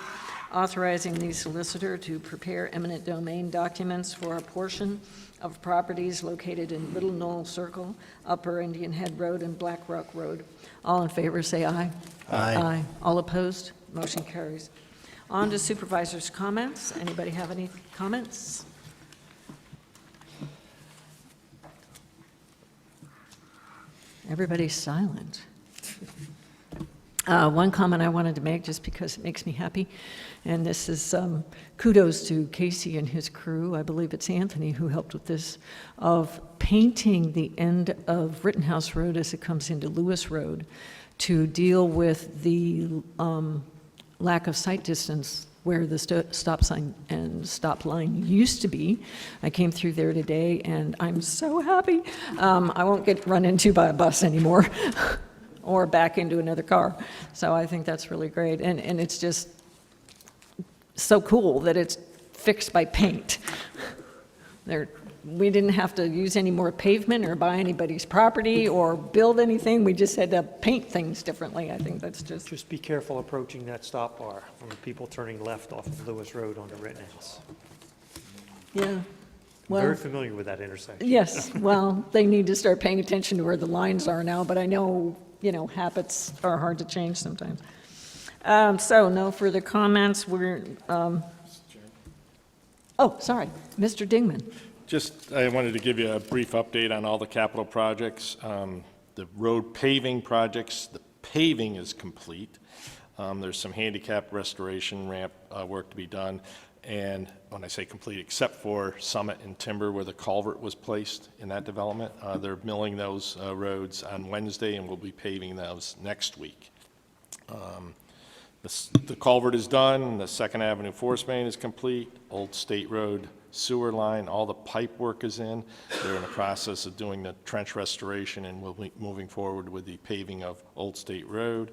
authorizing the solicitor to prepare eminent domain documents for a portion of properties located in Little Knoll Circle, Upper Indian Head Road, and Black Rock Road. All in favor, say aye. Aye. All opposed? Motion carries. On to supervisors' comments. Anybody have any comments? Everybody's silent. One comment I wanted to make, just because it makes me happy, and this is kudos to Casey and his crew, I believe it's Anthony who helped with this, of painting the end of Rittenhouse Road as it comes into Lewis Road to deal with the lack of sight distance where the stop sign and stop line used to be. I came through there today, and I'm so happy. I won't get run into by a bus anymore. Or back into another car. So I think that's really great. And it's just so cool that it's fixed by paint. We didn't have to use any more pavement or buy anybody's property or build anything. We just had to paint things differently. I think that's just... Just be careful approaching that stop bar from the people turning left off of Lewis Road onto Rittenhouse. Yeah. Well, Very familiar with that intersection. yes, well, they need to start paying attention to where the lines are now, but I know, habits are hard to change sometimes. So no further comments. Oh, sorry, Mr. Dingman. I wanted to give you a brief update on all the capital projects. The road paving projects, the paving is complete. There's some handicap restoration ramp work to be done. And when I say complete, except for Summit and Timber where the culvert was placed in that development, they're milling those roads on Wednesday, and we'll be paving those next week. The culvert is done, the 2nd Avenue force main is complete, Old State Road sewer line, all the pipe work is in. They're in the process of doing the trench restoration, and we'll be moving forward with the paving of Old State Road.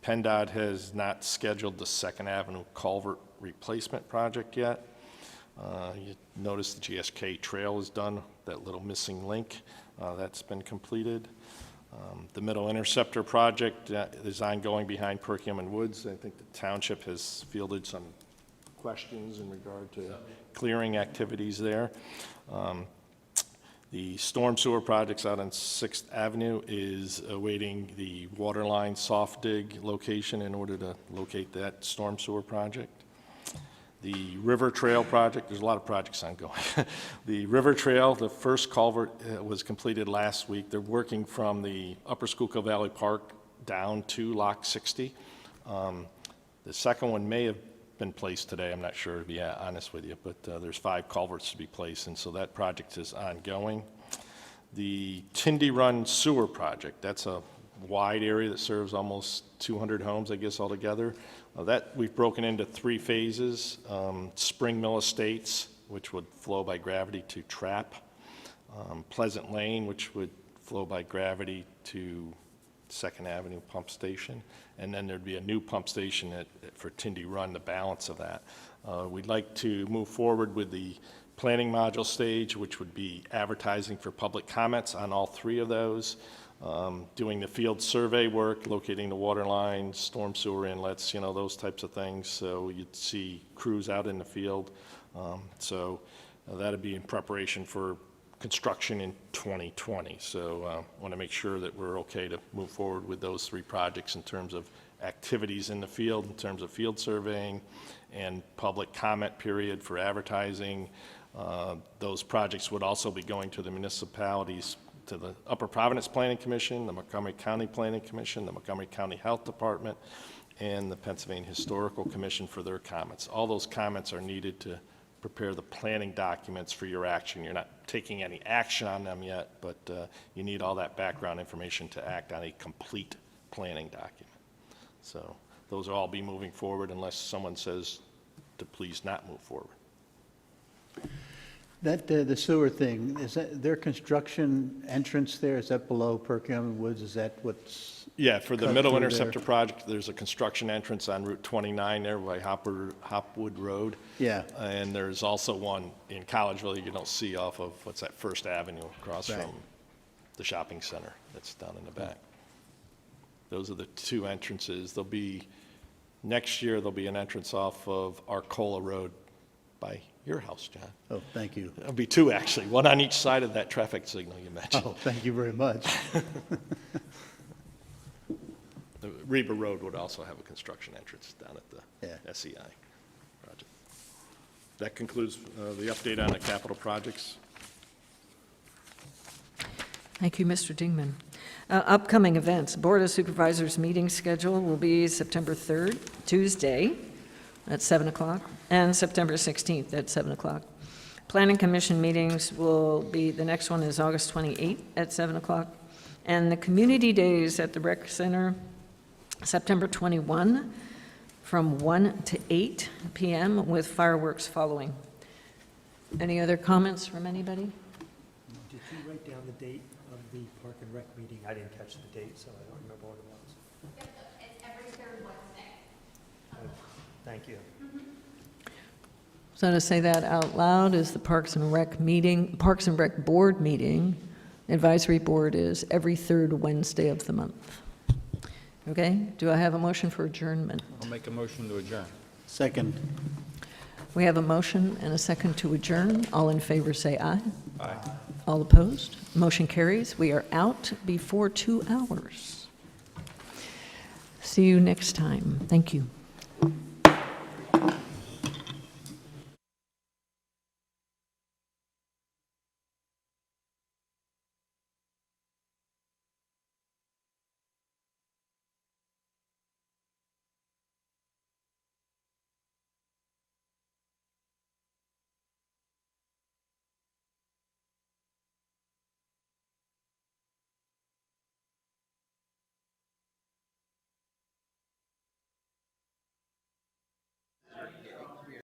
PennDOT has not scheduled the 2nd Avenue culvert replacement project yet. You notice the GSK trail is done, that little missing link, that's been completed. The Middle Interceptor project is ongoing behind Perkins and Woods. I think the township has fielded some questions in regard to clearing activities there. The storm sewer projects out on 6th Avenue is awaiting the water line soft dig location in order to locate that storm sewer project. The River Trail project, there's a lot of projects ongoing. The River Trail, the first culvert was completed last week. They're working from the Upper Schuylkill Valley Park down to Lock 60. The second one may have been placed today, I'm not sure, to be honest with you, but there's 5 culverts to be placed, and so that project is ongoing. The Tindy Run Sewer project, that's a wide area that serves almost 200 homes, I guess, altogether. That we've broken into 3 phases. Spring Mill Estates, which would flow by gravity to Trap. Pleasant Lane, which would flow by gravity to 2nd Avenue Pump Station. And then there'd be a new pump station for Tindy Run, the balance of that. We'd like to move forward with the planning module stage, which would be advertising for public comments on all 3 of those. Doing the field survey work, locating the water lines, storm sewer inlets, those types of things. So you'd see crews out in the field. So that'd be in preparation for construction in 2020. So I want to make sure that we're okay to move forward with those 3 projects in terms of activities in the field, in terms of field surveying and public comment period for advertising. Those projects would also be going to the municipalities to the Upper Providence Planning Commission, the Montgomery County Planning Commission, the Montgomery County Health Department, and the Pennsylvania Historical Commission for their comments. All those comments are needed to prepare the planning documents for your action. You're not taking any action on them yet, but you need all that background information to act on a complete planning document. So those will all be moving forward unless someone says to please not move forward. That, the sewer thing, is that their construction entrance there, is that below Perkins Woods? Is that what's? Yeah, for the cut Middle through Interceptor there? project, there's a construction entrance on Route 29 there by Hopwood Road. Yeah. And there's also one in Collegeville you don't see off of, what's that, First Avenue across Right. from the shopping center that's down in the back. Those are the two entrances. There'll be, next year, there'll be an entrance off of Arcola Road by your house, John. Oh, thank you. There'll be two, actually, one on each side of that traffic signal you mentioned. Oh, thank you very much. The Reba Road would also have a construction entrance down at the Yeah. SEI project. That concludes the update on the capital projects. Thank you, Mr. Dingman. Upcoming events, Board of Supervisors meeting schedule will be September 3rd, Tuesday, at 7 o'clock, and September 16th at 7 o'clock. Planning Commission meetings will be, the next one is August 28th at 7 o'clock, and the Community Days at the Rec Center, September 21, from 1 to 8 p.m. with fireworks following. Any other comments from anybody? Did you write down the date of the Park and Rec meeting? I didn't catch the date, so I don't remember what it was. It's every third Wednesday. Thank you. So to say that out loud is the Parks and Rec meeting, Parks and Rec Board meeting. Advisory Board is every third Wednesday of the month. Okay, do I have a motion for adjournment? I'll make a motion to adjourn. Second. We have a motion and a second to adjourn. All in favor say aye. Aye. All opposed? Motion carries. We are out before 2 hours. See you next time. Thank you.